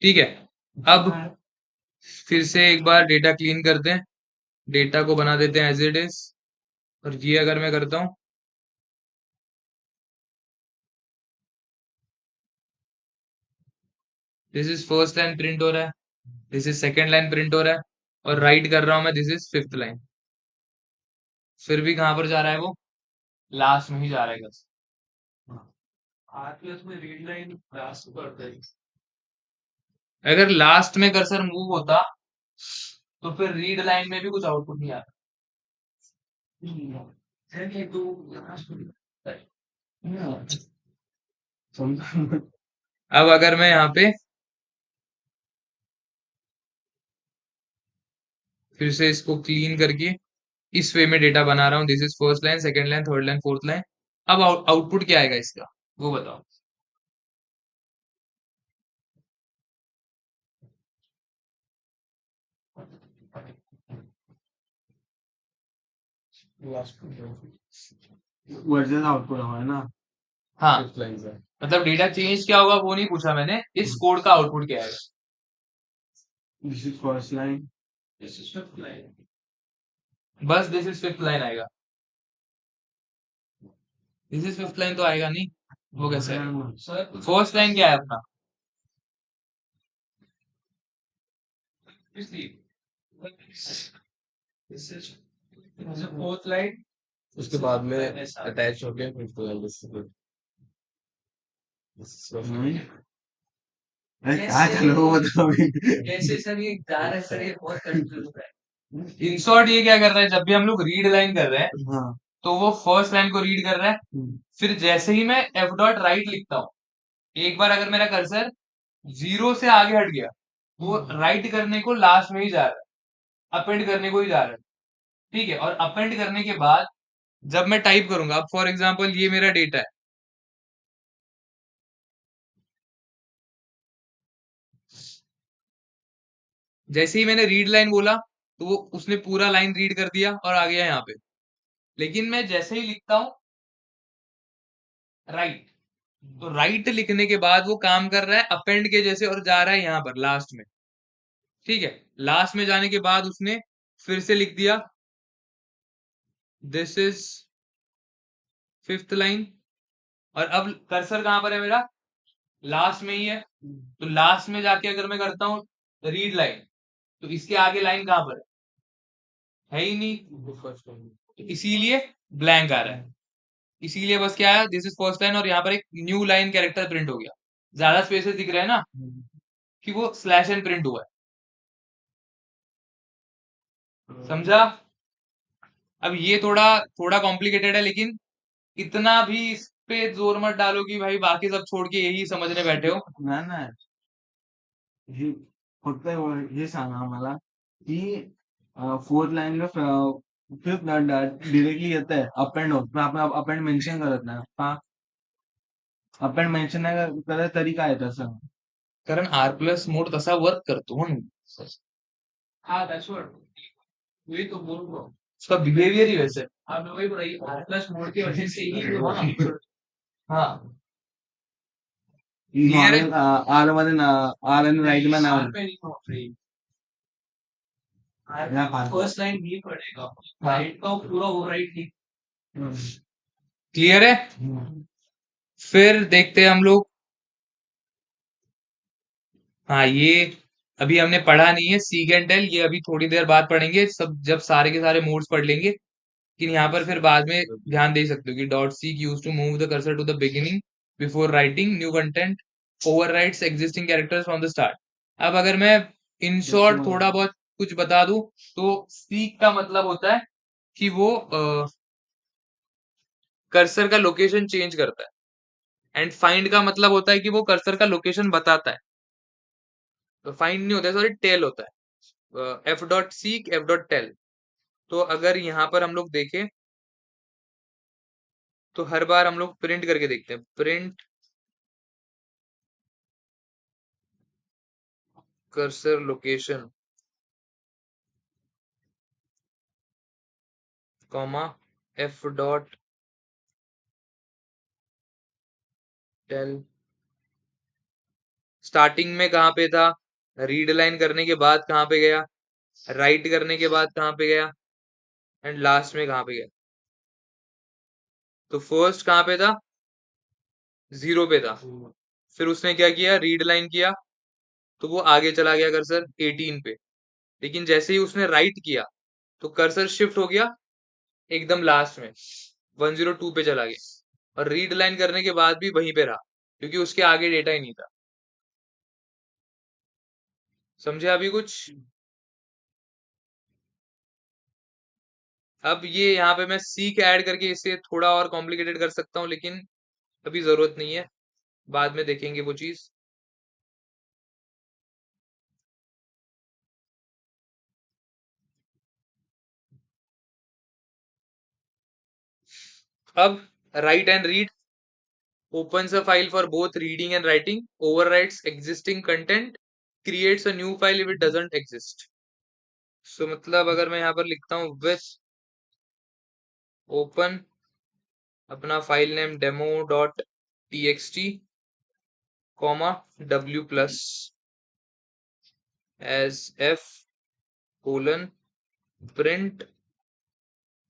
ठीक है. अब फिर से एक बार डेटा क्लीन करते हैं. डेटा को बना देते हैं एज इट इज. और ये अगर मैं करता हूँ, this is first line print हो रहा है, this is second line print हो रहा है, और राइट कर रहा हूं मैं, दिस इज फिफ्थ लाइन. फिर भी कहां पर जा रहा है वो? लास्ट में ही जा रहा है बस. आरपीएस में रीड लाइन लास्ट पर है. अगर लास्ट में कर्सर मूव होता तो फिर रीड लाइन में भी कुछ आउटपुट नहीं आता. अब अगर मैं यहाँ पे फिर से इसको क्लीन करके इस वे में डेटा बना रहा हूँ, this is first line, second line, third line, fourth line. अब आउटपुट क्या आएगा इसका, वो बताओ. वर्जन आउटपुट हवा है ना. हाँ, fifth line से मतलब डेटा चेंज क्या होगा वो नहीं पूछा मैंने, इस कोड का आउटपुट क्या है. This is first line. This is fifth line. बस दिस इज फिफ्थ लाइन आएगा. दिस इज फिफ्थ लाइन तो आएगा नहीं, वो कैसे आएगा? फर्स्ट लाइन क्या है अपना? Fourth line. उसके बाद में अटैच हो गया fifth line से. अरे क्या चलो वो बताओ अभी. कैसे सर ये जा रहा है सर, ये बहुत कंफ्यूज हो रहा है. इन शॉर्ट ये क्या कर रहा है, जब भी हम लोग रीड लाइन कर रहे हैं हाँ. तो वो फर्स्ट लाइन को रीड कर रहा है. फिर जैसे ही मैं एफ डॉट राइट लिखता हूँ, एक बार अगर मेरा कर्सर जीरो से आगे हट गया, वो राइट करने को लास्ट में ही जा रहा है, अपेंड करने को ही जा रहा है. ठीक है. और अपेंड करने के बाद जब मैं टाइप करूंगा, अब फॉर एग्जांपल ये मेरा डेटा है, जैसे ही मैंने रीड लाइन बोला तो वो उसने पूरा लाइन रीड कर दिया और आ गया यहाँ पे. लेकिन मैं जैसे ही लिखता हूं राइट, तो राइट लिखने के बाद वो काम कर रहा है अपेंड के जैसे और जा रहा है यहाँ पर लास्ट में. ठीक है. लास्ट में जाने के बाद उसने फिर से लिख दिया दिस इज फिफ्थ लाइन. और अब कर्सर कहां पर है मेरा? लास्ट में ही है. तो लास्ट में जाके अगर मैं करता हूँ रीड लाइन, तो इसके आगे लाइन कहां पर है ही नहीं. तो इसीलिए ब्लैंक आ रहा है. इसीलिए बस क्या है, दिस इज फर्स्ट लाइन, और यहाँ पर एक न्यू लाइन कैरेक्टर प्रिंट हो गया. ज्यादा स्पेसेस दिख रहे हैं ना, कि वो स्लैश एन प्रिंट हुआ है. समझा? अब ये थोड़ा थोड़ा कॉम्प्लिकेटेड है, लेकिन इतना भी इस पे जोर मत डालो कि भाई बाकी सब छोड़ के यही समझने बैठे हो. ना ना हे फक्त हे सांगा मला की फोर्थ लाईनला फिफ्थ डिरेक्टली येत आहे अपेंड होत पण आपण अपेंड मेन्शन करत नाही का. अपेंड मेन्शन नाही करत तरी काय आहे तसं. कारण आर प्लस मोड तसा वर्क करतो म्हणून. हाँ दैट्स व्हाट वही तो बोल रहा हूँ. उसका बिहेवियर ही वैसे है. हाँ मैं वही बोल रही आर प्लस मोड की वजह से ही हुआ ना. हाँ. क्लियर है. नॉर्मल आर मध्ये ना आर आणि राईट में ना आर पे नहीं पहुंच रही. फर्स्ट लाइन नहीं पड़ेगा. राइट का पूरा वो राइट नहीं. क्लियर है. फिर देखते हैं हम लोग. हाँ, ये अभी हमने पढ़ा नहीं है सीक एंड टेल, ये अभी थोड़ी देर बाद पढ़ेंगे सब, जब सारे के सारे मोड्स पढ़ लेंगे. लेकिन यहाँ पर फिर बाद में ध्यान दे सकते हो कि dot seek use to move the cursor to the beginning before writing new content, overwrites existing characters from the start. अब अगर मैं इन शॉर्ट थोड़ा बहुत कुछ बता दूं, तो सीक का मतलब होता है कि वो कर्सर का लोकेशन चेंज करता है. एंड फाइंड का मतलब होता है कि वो कर्सर का लोकेशन बताता है. तो फाइंड नहीं होता है, सॉरी टेल होता है. F dot seek F dot tell. तो अगर यहाँ पर हम लोग देखें तो हर बार हम लोग प्रिंट करके देखते हैं, print cursor location comma F dot tell. Starting में कहाँ पे था, रीड लाइन करने के बाद कहाँ पे गया, राइट करने के बाद कहाँ पे गया, एंड लास्ट में कहाँ पे गया। तो फर्स्ट कहाँ पे था, 0 पे था। फिर उसने क्या किया, रीड लाइन किया, तो वो आगे चला गया कर्सर 18 पे। लेकिन जैसे ही उसने राइट किया तो कर्सर शिफ्ट हो गया एकदम लास्ट में 102 पे चला गया, और रीड लाइन करने के बाद भी वहीं पे रहा क्योंकि उसके आगे डेटा ही नहीं था। समझे अभी कुछ? अब ये यहाँ पे मैं सीक ऐड करके इसे थोड़ा और कॉम्प्लिकेटेड कर सकता हूँ, लेकिन अभी जरूरत नहीं है, बाद में देखेंगे वो चीज। अब right and read opens a file for both reading and writing, overwrites existing content, creates a new file if it doesn't exist. So मतलब अगर मैं यहाँ पर लिखता हूँ with open अपना file name demo dot txt comma w plus as f colon print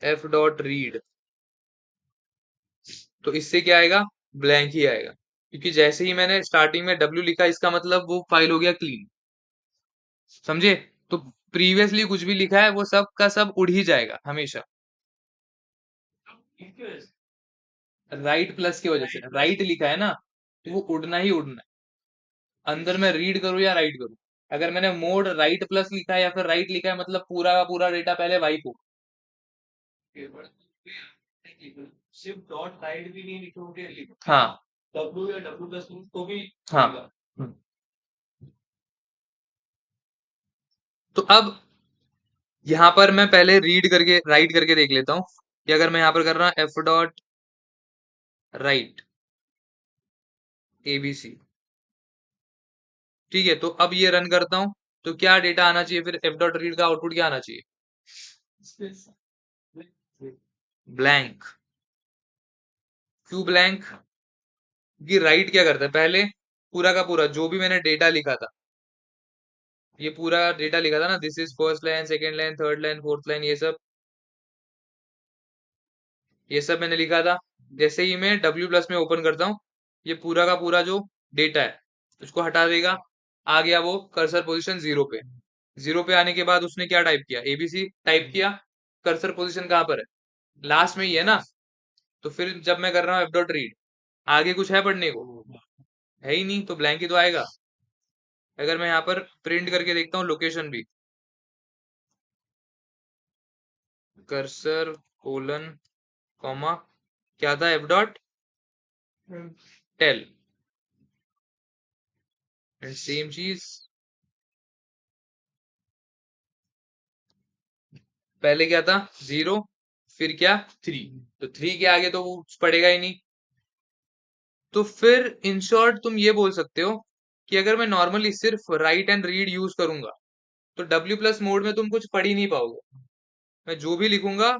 f dot read, तो इससे क्या आएगा, ब्लैंक ही आएगा, क्योंकि जैसे ही मैंने स्टार्टिंग में w लिखा इसका मतलब वो फाइल हो गया क्लीन। समझे? तो प्रीवियसली कुछ भी लिखा है वो सब का सब उड़ ही जाएगा हमेशा। राइट प्लस की वजह से, राइट लिखा है ना, तो वो उड़ना ही उड़ना है, अंदर मैं रीड करूं या राइट करूं। अगर मैंने मोड राइट प्लस लिखा है या फिर राइट लिखा है मतलब पूरा का पूरा डेटा पहले वाइप हो। सिर्फ डॉट राइट भी नहीं लिखोगे, हाँ डब्ल्यू या डब्ल्यू प्लस को भी। हाँ। हम्म। तो अब यहाँ पर मैं पहले रीड करके राइट करके देख लेता हूँ कि अगर मैं यहाँ पर कर रहा हूँ एफ डॉट राइट एबीसी, ठीक है, तो अब ये रन करता हूँ तो क्या डेटा आना चाहिए, फिर एफ डॉट रीड का आउटपुट क्या आना चाहिए, ब्लैंक। क्यों ब्लैंक? कि राइट क्या करता है, पहले पूरा का पूरा जो भी मैंने डेटा लिखा था, ये पूरा डेटा लिखा था ना, this is first line second line third line fourth line, ये सब मैंने लिखा था। जैसे ही मैं W प्लस में ओपन करता हूँ ये पूरा का पूरा जो डेटा है उसको हटा देगा, आ गया वो कर्सर पोजीशन 0 पे। 0 पे आने के बाद उसने क्या टाइप किया, एबीसी टाइप किया, कर्सर पोजीशन कहाँ पर है, लास्ट में ही है ना। तो फिर जब मैं कर रहा हूँ एफ डॉट रीड, आगे कुछ है पढ़ने को, है ही नहीं, तो ब्लैंक ही तो आएगा। अगर मैं यहाँ पर प्रिंट करके देखता हूँ लोकेशन भी, कर्सर कोलन कॉमा क्या था, F dot tell, and same चीज पहले क्या था, 0, फिर क्या 3, तो 3 के आगे तो वो पड़ेगा ही नहीं। तो फिर इन शॉर्ट तुम ये बोल सकते हो कि अगर मैं नॉर्मली सिर्फ राइट एंड रीड यूज करूंगा तो W प्लस मोड में तुम कुछ पढ़ ही नहीं पाओगे। मैं जो भी लिखूंगा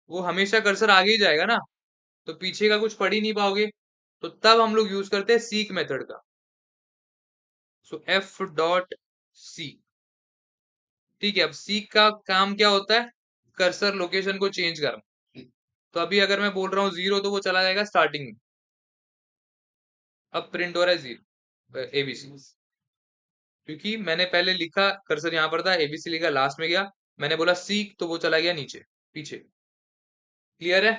वो हमेशा कर्सर आगे ही जाएगा ना, तो पीछे का कुछ पढ़ ही नहीं पाओगे। तो तब हम लोग यूज करते हैं सीक मेथड का। सो एफ डॉट सी, ठीक है। अब सीक का काम क्या होता है, कर्सर लोकेशन को चेंज करना। तो अभी अगर मैं बोल रहा हूँ 0 तो वो चला जाएगा स्टार्टिंग में, अब प्रिंट हो रहा है 0 एबीसी, क्योंकि मैंने पहले लिखा कर्सर यहाँ पर था, एबीसी लिखा लास्ट में गया, मैंने बोला सीक तो वो चला गया नीचे पीछे। क्लियर है?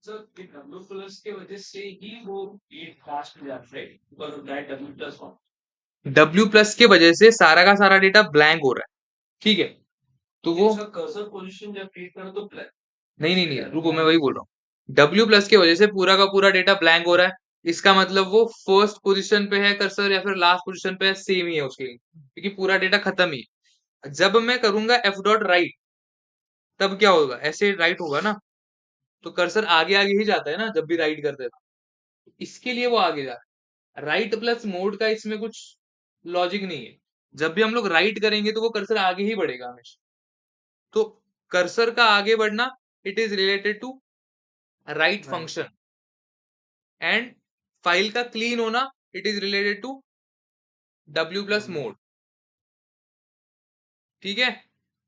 सर डब्ल्यू प्लस के वजह से ही वो ये फास्ट हो जाता है, पर डब्ल्यू प्लस W प्लस के वजह से सारा का सारा डेटा ब्लैंक हो रहा है, ठीक है। तो वो कर्सर पोजीशन जब क्लिक करो तो नहीं नहीं नहीं, रुको, मैं वही बोल रहा हूँ। W प्लस की वजह से पूरा का पूरा डेटा ब्लैंक हो रहा है, इसका मतलब वो फर्स्ट पोजीशन पे है कर्सर या फिर लास्ट पोजीशन पे है, सेम ही है उसके लिए, क्योंकि पूरा डेटा खत्म ही है। जब मैं करूंगा एफ डॉट राइट तब क्या होगा, ऐसे राइट होगा ना, तो कर्सर आगे आगे ही जाता है ना जब भी राइट करते हैं तो। इसके लिए वो आगे जा रहा है। राइट प्लस मोड का इसमें कुछ लॉजिक नहीं है। जब भी हम लोग राइट करेंगे तो वो कर्सर आगे ही बढ़ेगा हमेशा। तो कर्सर का आगे बढ़ना, it is related to write function, and file का क्लीन होना, it is related to W plus mode. ठीक है,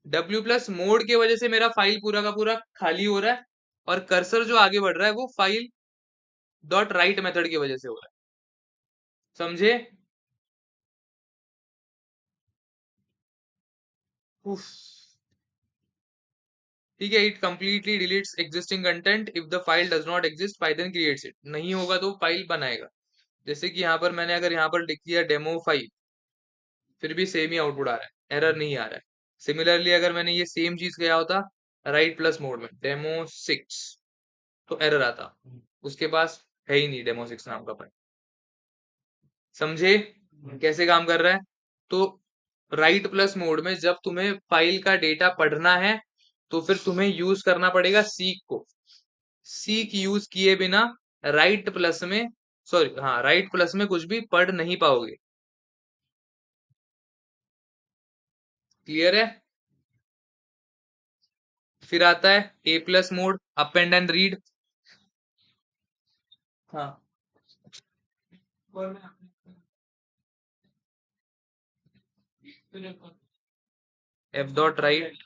W प्लस मोड के वजह से मेरा फाइल पूरा का पूरा खाली हो रहा है, और कर्सर जो आगे बढ़ रहा है वो फाइल डॉट राइट मेथड की वजह से हो रहा है। समझे? उफ। ठीक है, it completely deletes existing content if the file does not exist, Python creates it. नहीं होगा तो फाइल बनाएगा। जैसे कि यहाँ पर मैंने अगर यहाँ पर लिख दिया डेमो 5, फिर भी सेम ही आउटपुट आ रहा है, एरर नहीं आ रहा है। सिमिलरली अगर मैंने ये सेम चीज किया होता राइट प्लस मोड में डेमो 6, तो एरर आता। उसके पास है ही नहीं डेमो 6 नाम का फाइल। समझे कैसे काम कर रहा है? तो राइट प्लस मोड में जब तुम्हें फाइल का डेटा पढ़ना है तो फिर तुम्हें यूज करना पड़ेगा सीक को। सीक यूज किए बिना राइट प्लस में, सॉरी हाँ, राइट प्लस में कुछ भी पढ़ नहीं पाओगे। क्लियर है? फिर आता है A plus mode, append and read. हाँ, F dot write,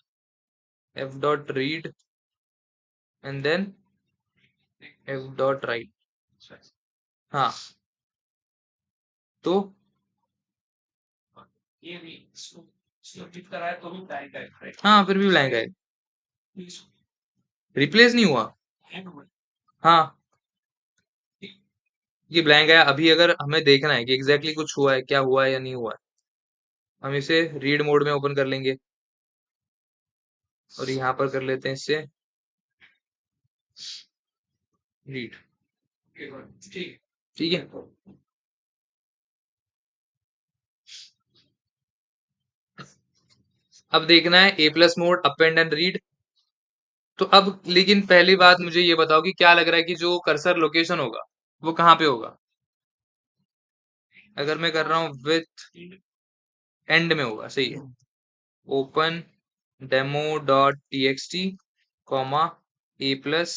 F dot read, and then F dot write. हाँ, तो हाँ, फिर भी ब्लैंक है, रिप्लेस नहीं हुआ। हाँ, ये ब्लैंक है। अभी अगर हमें देखना है कि एग्जैक्टली कुछ हुआ है, क्या हुआ है या नहीं हुआ है, हम इसे रीड मोड में ओपन कर लेंगे और यहाँ पर कर लेते हैं इससे रीड। ठीक है, अब देखना है A plus mode, append and read. तो अब लेकिन पहली बात मुझे ये बताओ कि क्या लग रहा है कि जो कर्सर लोकेशन होगा वो कहाँ पे होगा? अगर मैं कर रहा हूँ विथ एंड में होगा, सही है। Open demo dot TXT comma A plus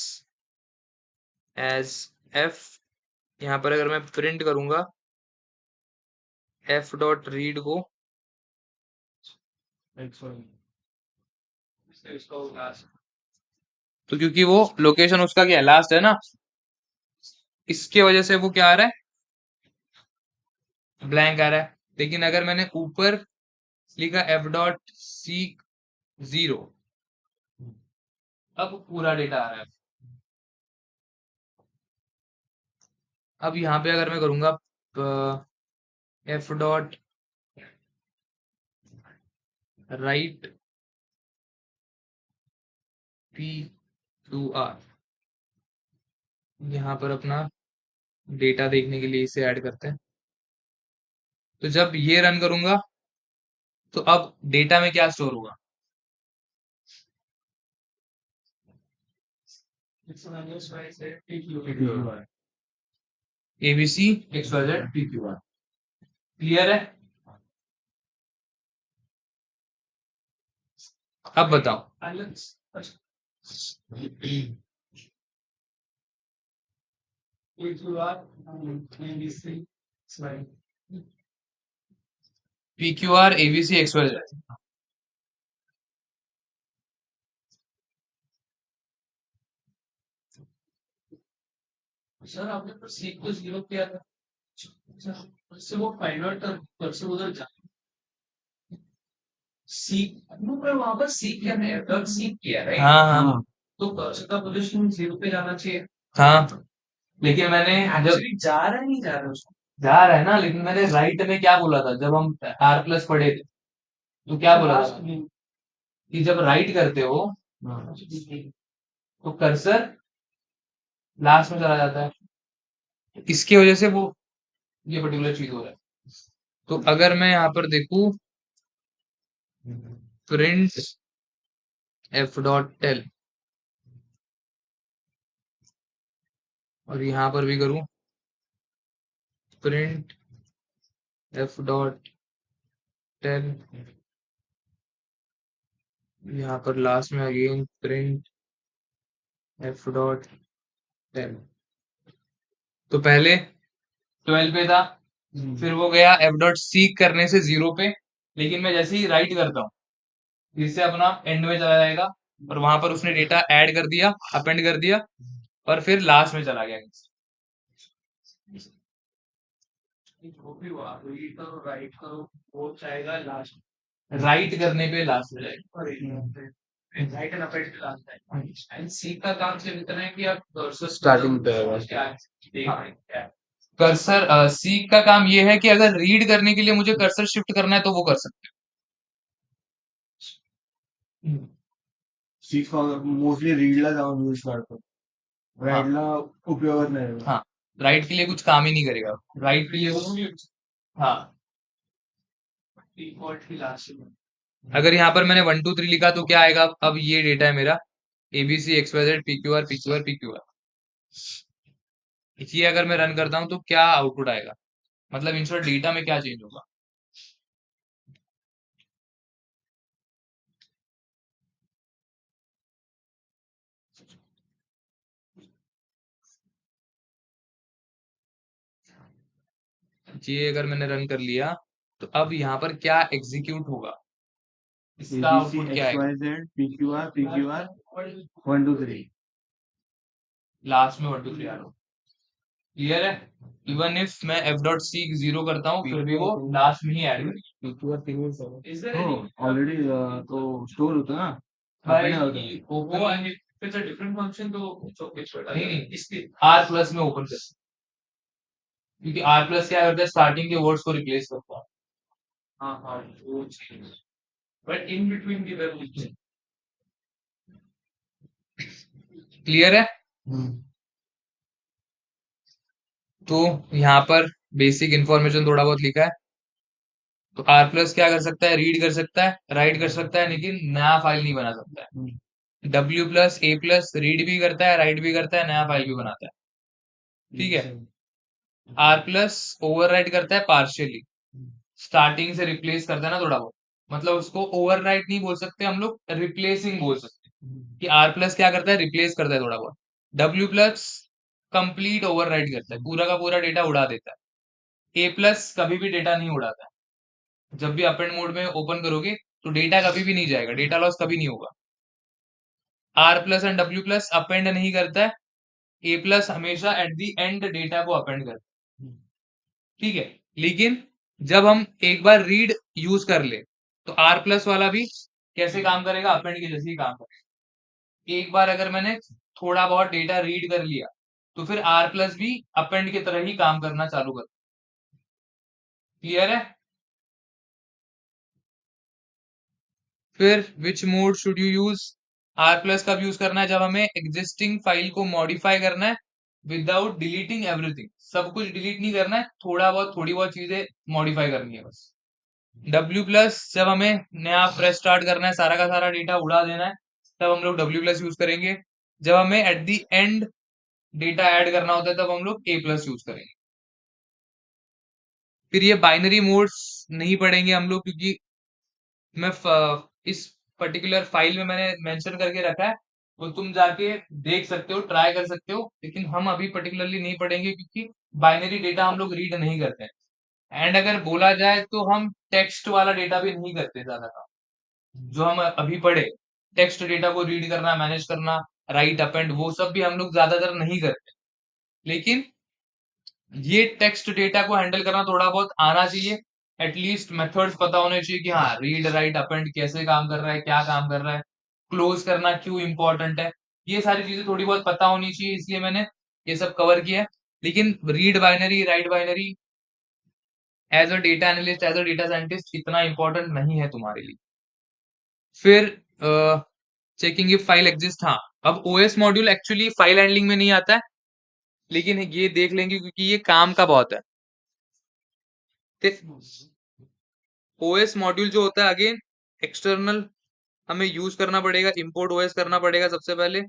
as F. यहाँ पर अगर मैं प्रिंट करूंगा एफ डॉट रीड को, तो क्योंकि वो लोकेशन उसका क्या लास्ट है ना, इसके वजह से वो क्या आ रहा है, ब्लैंक आ रहा है। लेकिन अगर मैंने ऊपर लिखा एफ डॉट सीक 0, अब पूरा डेटा आ रहा है। अब यहाँ पे अगर मैं करूंगा एफ डॉट राइट P2R, यहाँ पर अपना डेटा देखने के लिए इसे ऐड करते हैं। तो जब ये रन करूंगा तो अब डेटा में क्या स्टोर होगा? ABC XYZ PQR। क्लियर है? अब बताओ। PQR ABC XYZ। सर आपने तो सीक को 0 किया था, उससे वो पायलट परसों उधर जा सीक पर वहां पर सीक क्या है, डॉट सीक किया राइट। हाँ हाँ, तो कर्सर का पोजीशन 0 पे जाना चाहिए। हाँ, लेकिन मैंने जब जा रहा है, नहीं जा रहा उसको, जा रहा है ना, लेकिन मैंने राइट में क्या बोला था जब हम आर प्लस पढ़े थे, तो क्या बोला था कि जब राइट करते हो तो कर्सर लास्ट में चला जाता है, इसकी वजह से वो ये पर्टिकुलर चीज हो रहा है। तो अगर मैं यहाँ पर देखूं प्रिंट एफ डॉट टेल, और यहाँ पर भी करूँ प्रिंट एफ डॉट टेल, यहाँ पर लास्ट में again print F dot tell. तो पहले 12 पे था, फिर वो गया एफ डॉट सीक करने से 0 पे, लेकिन मैं जैसे ही राइट करता हूँ फिर से अपना एंड में चला जाएगा, और वहां पर उसने डेटा ऐड कर दिया, अपेंड कर दिया, और फिर लास्ट में चला गया। जो भी हुआ रीड करो राइट करो वो चाहेगा लास्ट, राइट करने पे लास्ट में जाएगा, राइट एंड अपेंड लास्ट है। एंड सी का काम सिर्फ इतना है कि आप कर्सर स्टार्टिंग पे आएगा। कर्सर सी का काम ये है कि अगर रीड करने के लिए मुझे कर्सर शिफ्ट करना है तो वो कर सकते हैं। सी मोस्टली रीडला जाऊन यूज करतो. हाँ राईटला उपयोगात नाही. हाँ, राइट के लिए कुछ काम ही नहीं करेगा, राइट के लिए वो, हाँ डिफॉल्ट की लास्ट में। अगर यहाँ पर मैंने 1 2 3 लिखा तो क्या आएगा, अब ये डेटा है मेरा ABC XYZ PQR PQR PQR, ये अगर मैं रन करता हूँ तो क्या आउटपुट आएगा, मतलब इन शॉर्ट डेटा में क्या चेंज होगा। ये अगर मैंने रन कर लिया तो अब यहाँ पर क्या एग्जीक्यूट होगा, इसका एबीसी आउटपुट क्या आएगा, XYZ PQR 1 2 3. लास्ट में 1 2 3 आ रहा हूँ। क्लियर है, इवन इफ मैं एफ डॉट सी 0 करता हूँ फिर भी वो लास्ट में ही ऐड करेगा। पीक्यूआर तीन सब हो ऑलरेडी तो स्टोर होतं ना. भाई आपण होतं. वो आणि त्याचा डिफरेंट फंक्शन तो नहीं नहीं इसके आर प्लस में ओपन कर, क्योंकि आर प्लस क्या करता है स्टार्टिंग के वर्ड्स को रिप्लेस करता है। हाँ हाँ वो चीज, बट इन बिटवीन की वैल्यू क्लियर है। तो यहाँ पर बेसिक इंफॉर्मेशन थोड़ा बहुत लिखा है। तो आर प्लस क्या कर सकता है, रीड कर सकता है, राइट कर सकता है, लेकिन नया फाइल नहीं बना सकता है। डब्ल्यू प्लस ए प्लस रीड भी करता है, राइट भी करता है, नया फाइल भी बनाता है। ठीक है, आर प्लस ओवरराइट करता है पार्शियली, स्टार्टिंग से रिप्लेस करता है ना थोड़ा बहुत, मतलब उसको ओवरराइट नहीं बोल सकते हम लोग, रिप्लेसिंग बोल सकते हैं कि आर प्लस क्या करता है, रिप्लेस करता है थोड़ा बहुत। डब्ल्यू प्लस कंप्लीट ओवरराइट करता है, पूरा का पूरा डेटा उड़ा देता है। ए प्लस कभी भी डेटा नहीं उड़ाता है, जब भी अपेंड मोड में ओपन करोगे तो डेटा कभी भी नहीं जाएगा, डेटा लॉस कभी नहीं होगा। R plus and W plus append नहीं करता है, ए प्लस हमेशा एट द एंड डेटा को अपेंड करता है। ठीक है, लेकिन जब हम एक बार रीड यूज कर ले तो आर प्लस वाला भी कैसे काम करेगा, अपेंड के जैसे ही काम करेगा। एक बार अगर मैंने थोड़ा बहुत डेटा रीड कर लिया तो फिर आर प्लस भी अपेंड की तरह ही काम करना चालू कर। क्लियर है। फिर which mode should you use, R plus कब यूज करना है, जब हमें एग्जिस्टिंग फाइल को मॉडिफाई करना है विदाउट डिलीटिंग एवरीथिंग, सब कुछ डिलीट नहीं करना है, थोड़ा बहुत थोड़ी बहुत चीजें मॉडिफाई करनी है बस। डब्ल्यू प्लस जब हमें नया फ्रेश स्टार्ट करना है, सारा का सारा डेटा उड़ा देना है, तब हम लोग डब्ल्यू प्लस यूज करेंगे। जब हमें eight the end data add करना होता है तब हम लोग ए प्लस यूज करेंगे। फिर ये बाइनरी मोड्स नहीं पढ़ेंगे हम लोग, क्योंकि इस पर्टिकुलर फाइल में मैंने मेंशन करके रखा है, वो तुम जाके देख सकते हो, ट्राई कर सकते हो, लेकिन हम अभी पर्टिकुलरली नहीं पढ़ेंगे क्योंकि बाइनरी डेटा हम लोग रीड नहीं करते हैं। एंड अगर बोला जाए तो हम टेक्स्ट वाला डेटा भी नहीं करते ज्यादा का, जो हम अभी पढ़े टेक्स्ट डेटा को रीड करना, मैनेज करना, राइट अपेंड, वो सब भी हम लोग ज्यादातर नहीं करते। लेकिन ये टेक्स्ट डेटा को हैंडल करना थोड़ा बहुत आना चाहिए, एटलीस्ट मेथड्स पता होने चाहिए कि हाँ रीड राइट अपेंड कैसे काम कर रहा है, क्या काम कर रहा है, क्लोज करना क्यों इंपॉर्टेंट है, ये सारी चीजें थोड़ी बहुत पता होनी चाहिए, इसलिए मैंने ये सब कवर किया है। लेकिन read binary write binary as a data analyst, as a data scientist इतना इंपॉर्टेंट नहीं है तुम्हारे लिए। फिर चेकिंग इफ फाइल एग्जिस्ट, हाँ अब OS module actually file handling में नहीं आता है, लेकिन ये देख लेंगे क्योंकि ये काम का बहुत है। ओएस मॉड्यूल जो होता है अगेन एक्सटर्नल हमें यूज करना पड़ेगा, इंपोर्ट ओएस करना पड़ेगा सबसे पहले।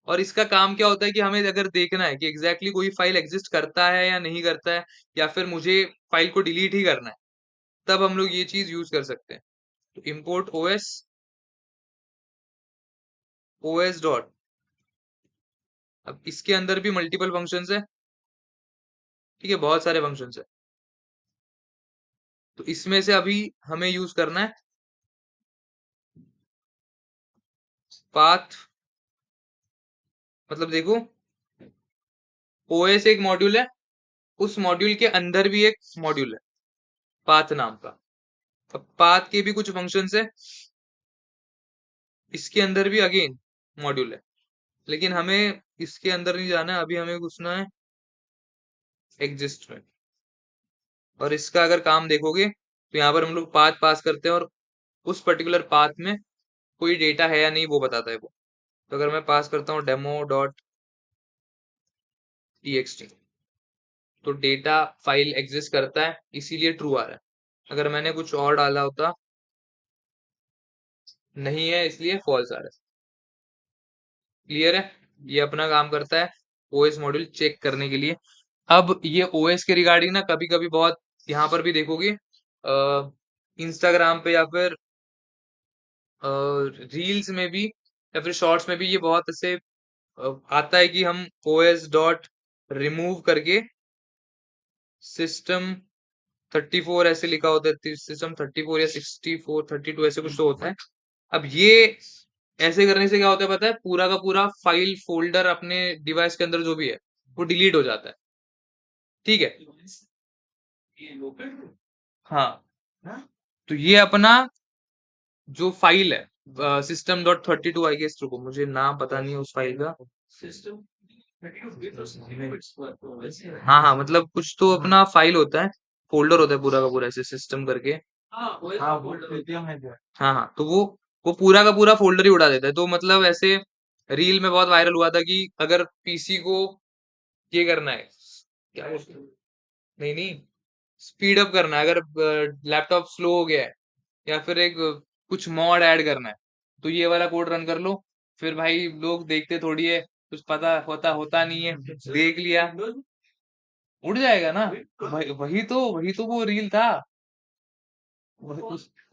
और इसका काम क्या होता है कि हमें अगर देखना है कि एग्जैक्टली कोई फाइल एग्जिस्ट करता है या नहीं करता है, या फिर मुझे फाइल को डिलीट ही करना है, तब हम लोग ये चीज यूज कर सकते हैं। तो इंपोर्ट ओएस, ओएस डॉट, अब इसके अंदर भी मल्टीपल फंक्शंस है, ठीक है, बहुत सारे फंक्शंस है। तो इसमें से अभी हमें यूज करना है पाथ। मतलब देखो, ओएस एक मॉड्यूल है, उस मॉड्यूल के अंदर भी एक मॉड्यूल है पाथ नाम का। अब पाथ के भी कुछ फंक्शंस है, इसके अंदर भी अगेन मॉड्यूल है, लेकिन हमें इसके अंदर नहीं जाना है, अभी हमें घुसना है एग्जिस्ट में। और इसका अगर काम देखोगे तो यहाँ पर हम लोग पाथ पास करते हैं, और उस पर्टिकुलर पाथ में कोई डेटा है या नहीं वो बताता है वो। तो अगर मैं पास करता हूँ डेमो डॉट टीएक्सटी, तो डेटा फाइल एग्जिस्ट करता है, इसीलिए ट्रू आ रहा है। अगर मैंने कुछ और डाला होता, नहीं है इसलिए फॉल्स आ रहा है। क्लियर है? ये अपना काम करता है ओएस मॉड्यूल चेक करने के लिए। अब ये ओएस के रिगार्डिंग ना कभी कभी बहुत, यहाँ पर भी देखोगे इंस्टाग्राम पे या फिर रील्स में भी या फिर शॉर्ट्स में भी ये बहुत ऐसे आता है कि हम ओएस डॉट रिमूव करके सिस्टम 34 ऐसे लिखा होता है, सिस्टम 34 या 64 32 ऐसे कुछ तो होता है। अब ये ऐसे करने से क्या होता है पता है, पूरा का पूरा फाइल फोल्डर अपने डिवाइस के अंदर जो भी है वो डिलीट हो जाता है। ठीक है, हाँ। तो ये अपना जो फाइल है सिस्टम डॉट 32, आई गेस, रुको मुझे नाम पता नहीं है उस फाइल का। हाँ हाँ, मतलब कुछ तो अपना फाइल होता है, फोल्डर होता है पूरा का पूरा ऐसे सिस्टम करके। हाँ वो पेटीएम है जो। हाँ हाँ, तो वो पूरा का पूरा फोल्डर ही उड़ा देता है। तो मतलब ऐसे रील में बहुत वायरल हुआ था कि अगर पीसी को ये करना है, क्या बोलते हैं? नहीं नहीं, स्पीड अप करना है, अगर लैपटॉप स्लो हो गया है या फिर एक कुछ मॉड ऐड करना है, तो ये वाला कोड रन कर लो। फिर भाई लोग देखते थोड़ी है, कुछ पता होता होता नहीं है, देख लिया उड़ जाएगा ना। वही तो वो रील था,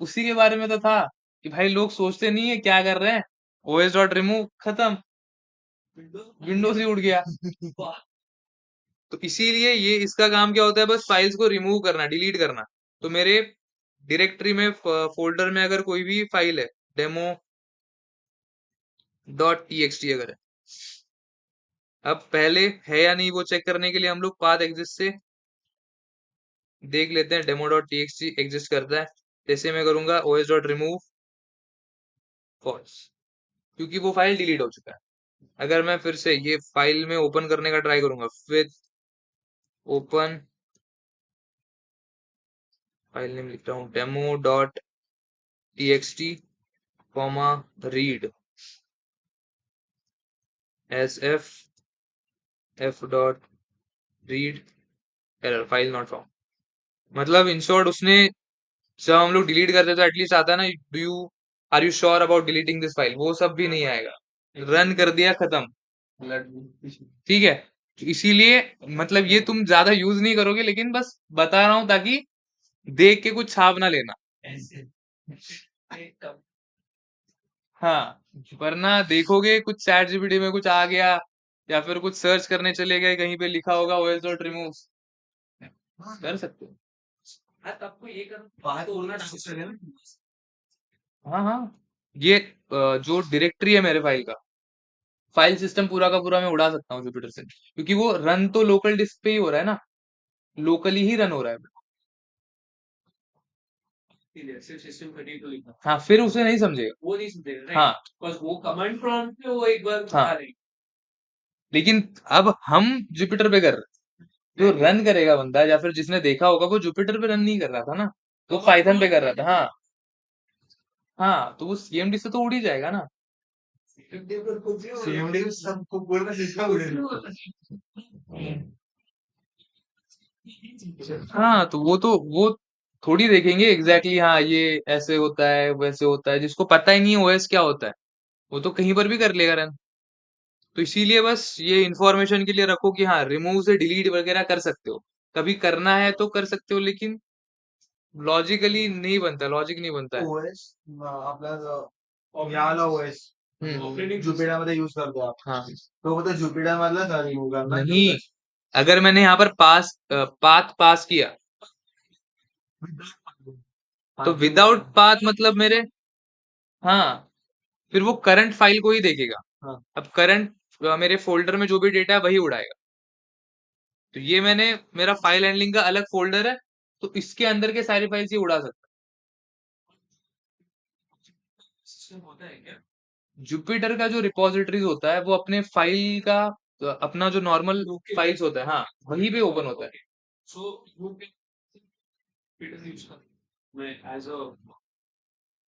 उसी के बारे में तो था कि भाई लोग सोचते नहीं है क्या कर रहे हैं, ओएस डॉट रिमूव खत्म, विंडोज ही उड़ गया। तो इसीलिए ये इसका काम क्या होता है, बस फाइल्स को रिमूव करना, डिलीट करना। तो मेरे डायरेक्टरी में फोल्डर में अगर कोई भी फाइल है डेमो डॉट टीएक्सटी अगर है, अब पहले है या नहीं वो चेक करने के लिए हम लोग पाथ एग्जिस्ट से देख लेते हैं डेमो डॉट टीएक्सटी एग्जिस्ट करता है। जैसे मैं करूंगा ओएस डॉट रिमूव फॉल्स, क्योंकि वो फाइल डिलीट हो चुका है। अगर मैं फिर से ये फाइल में ओपन करने का ट्राई करूंगा, फिर ओपन, फाइल नेम लिख रहा हूँ demo dot TXT comma read S F dot read error file not found. मतलब इन शॉर्ट उसने, जब हम लोग डिलीट करते हैं तो एटलीस्ट आता है ना, do you are you sure about deleting this file, वो सब भी नहीं आएगा, रन कर दिया खत्म। ठीक है, तो इसीलिए मतलब ये तुम ज्यादा यूज नहीं करोगे, लेकिन बस बता रहा हूं ताकि देख के कुछ छाप ना लेना। हाँ, वरना देखोगे कुछ चैट जीपीटी में कुछ आ गया, या फिर कुछ सर्च करने चले गए, कहीं पे लिखा होगा ओएस डॉट रिमूव, कर सकते हो। बात बोलना डाउट करेगा ना। हाँ हाँ, ये जो डायरेक्टरी है मेरे फाइल का, फाइल सिस्टम पूरा का पूरा मैं उड़ा सकता हूँ जुपिटर से, क्योंकि वो रन तो लोकल डिस्क पे ही हो रहा है ना, लोकली ही रन हो रहा है। हाँ, फिर उसे नहीं समझेगा, वो नहीं समझेगा, हाँ बस वो कमांड प्रॉम्प्ट पे वो एक बार हाँ, लेकिन अब हम जुपिटर पे कर रहे हैं, जो रन करेगा बंदा या फिर जिसने देखा होगा वो जुपिटर पे रन नहीं कर रहा था ना, वो पाइथन पे कर रहा था। हाँ हाँ, तो वो सीएमडी से तो उड़ ही जाएगा ना। सीएमडी सबको पूरा सिस्टम उड़ेगा। हाँ, तो वो थोड़ी देखेंगे एग्जैक्टली हाँ ये ऐसे होता है वैसे होता है, जिसको पता ही नहीं है ओएस क्या होता है वो तो कहीं पर भी कर लेगा रन। तो इसीलिए बस ये इंफॉर्मेशन के लिए रखो कि हाँ रिमूव से डिलीट वगैरह कर सकते हो, कभी करना है तो कर सकते हो, लेकिन लॉजिकली नहीं बनता, लॉजिक नहीं बनता है। ओएस आपला याला ओएस जुपिटर यूज करतो आपण हाँ तो मतलब जुपिटर मधला रिमूव करना नहीं, अगर मैंने यहाँ पर पाथ पास किया तो विदाउट पाथ मतलब मेरे, हाँ फिर वो करंट फाइल को ही देखेगा। हाँ अब करंट मेरे फोल्डर में जो भी डेटा है वही उड़ाएगा। तो ये मैंने, मेरा फाइल हैंडलिंग का अलग फोल्डर है, तो इसके अंदर के सारी फाइल्स ये उड़ा सकता है। जुपिटर का जो रिपोजिटरीज होता है वो अपने फाइल का अपना जो नॉर्मल फाइल्स होता है हाँ वहीं पे ओपन होता है। हम्म।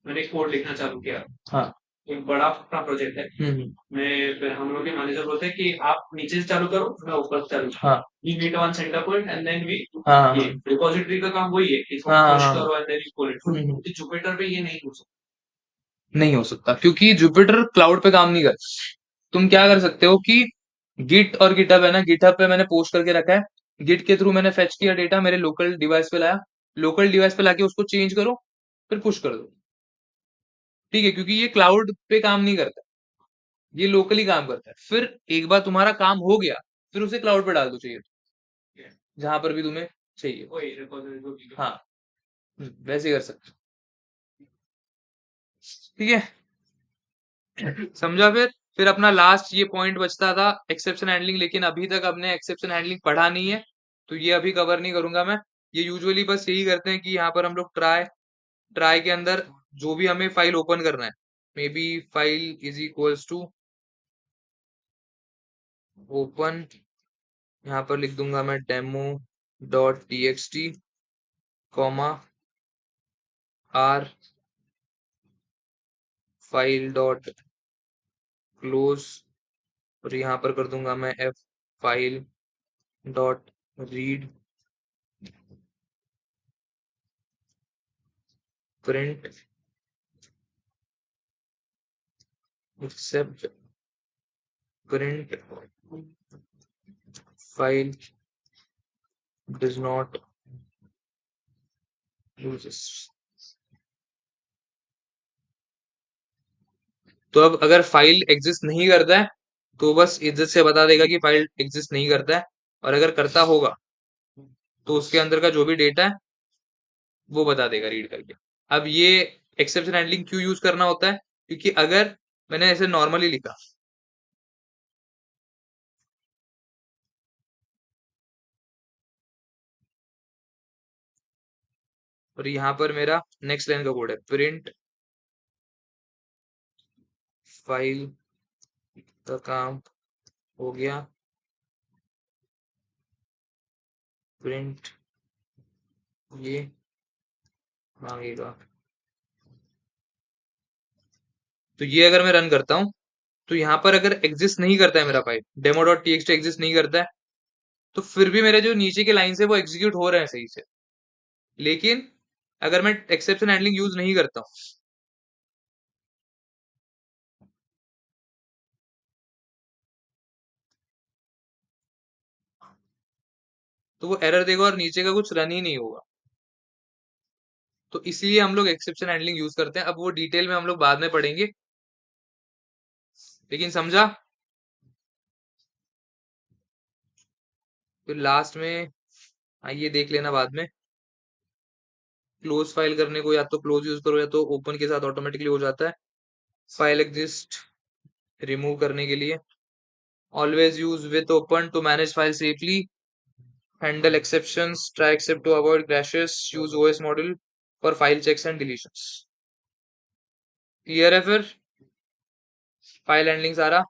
मैंने एक कोड लिखना चालू किया, हाँ एक बड़ा अपना प्रोजेक्ट है, मैं फिर हम लोग के मैनेजर बोलते हैं कि आप नीचे से चालू करो मैं ऊपर से चालू करूँ। हाँ we meet on centre point and then we, हाँ ये रिपोजिटरी का काम वही है कि इसको हाँ, पुश हाँ। करो and then you pull it. Jupyter पे ये नहीं हो सकता, नहीं हो सकता क्योंकि जुपिटर क्लाउड पे काम नहीं करता। तुम क्या कर सकते हो कि गिट और गिटहब है ना, गिटहब पे मैंने पोस्ट करके रखा है, गिट के थ्रू मैंने फेच किया डेटा मेरे लोकल डिवाइस पे लाया, लोकल डिवाइस पे लाके उसको चेंज करो फिर पुश कर दो। ठीक है, क्योंकि ये क्लाउड पे काम नहीं करता, ये लोकली काम करता है। फिर एक बार तुम्हारा काम हो गया फिर उसे क्लाउड पे डाल दो चाहिए तो, जहां पर भी तुम्हें चाहिए। हाँ वैसे ही कर सकते हो। ठीक है, समझा। फिर अपना लास्ट ये पॉइंट बचता था एक्सेप्शन हैंडलिंग, लेकिन अभी तक हमने एक्सेप्शन हैंडलिंग पढ़ा नहीं है, तो ये अभी कवर नहीं करूंगा मैं। ये यूजुअली बस यही करते हैं कि यहाँ पर हम लोग ट्राई ट्राई के अंदर जो भी हमें फाइल ओपन करना है, maybe file is equals to open, यहाँ पर लिख दूंगा मैं demo dot TXT comma R file dot close, और यहाँ पर कर दूंगा मैं F file dot read print except print file does not use. तो अब अगर फाइल एग्जिस्ट नहीं करता है तो बस इज्जत से बता देगा कि फाइल एग्जिस्ट नहीं करता है, और अगर करता होगा तो उसके अंदर का जो भी डेटा है वो बता देगा रीड करके। अब ये एक्सेप्शन हैंडलिंग क्यों यूज करना होता है, क्योंकि अगर मैंने ऐसे नॉर्मली लिखा और यहाँ पर मेरा नेक्स्ट लाइन का कोड है प्रिंट फाइल का काम हो गया, प्रिंट ये मांगेगा। तो ये अगर मैं रन करता हूँ तो यहाँ पर अगर एग्जिस्ट नहीं करता है मेरा file demo dot TXT exist नहीं करता है, तो फिर भी मेरे जो नीचे के लाइन है वो एग्जीक्यूट हो रहे हैं सही से। लेकिन अगर मैं एक्सेप्शन हैंडलिंग यूज नहीं करता हूँ तो वो एरर देगा और नीचे का कुछ रन ही नहीं होगा। तो इसलिए हम लोग एक्सेप्शन हैंडलिंग यूज करते हैं, अब वो डिटेल में हम लोग बाद में पढ़ेंगे, लेकिन समझा। फिर लास्ट में आइए देख लेना बाद में, क्लोज फाइल करने को या तो क्लोज यूज करो या तो ओपन के साथ ऑटोमेटिकली हो जाता है। फाइल एग्जिस्ट रिमूव करने के लिए always use with open to manage file safely, handle exceptions, try except to avoid crashes, use OS module for file checks and deletions. Clear है फिर फाइल हैंडलिंग सारा।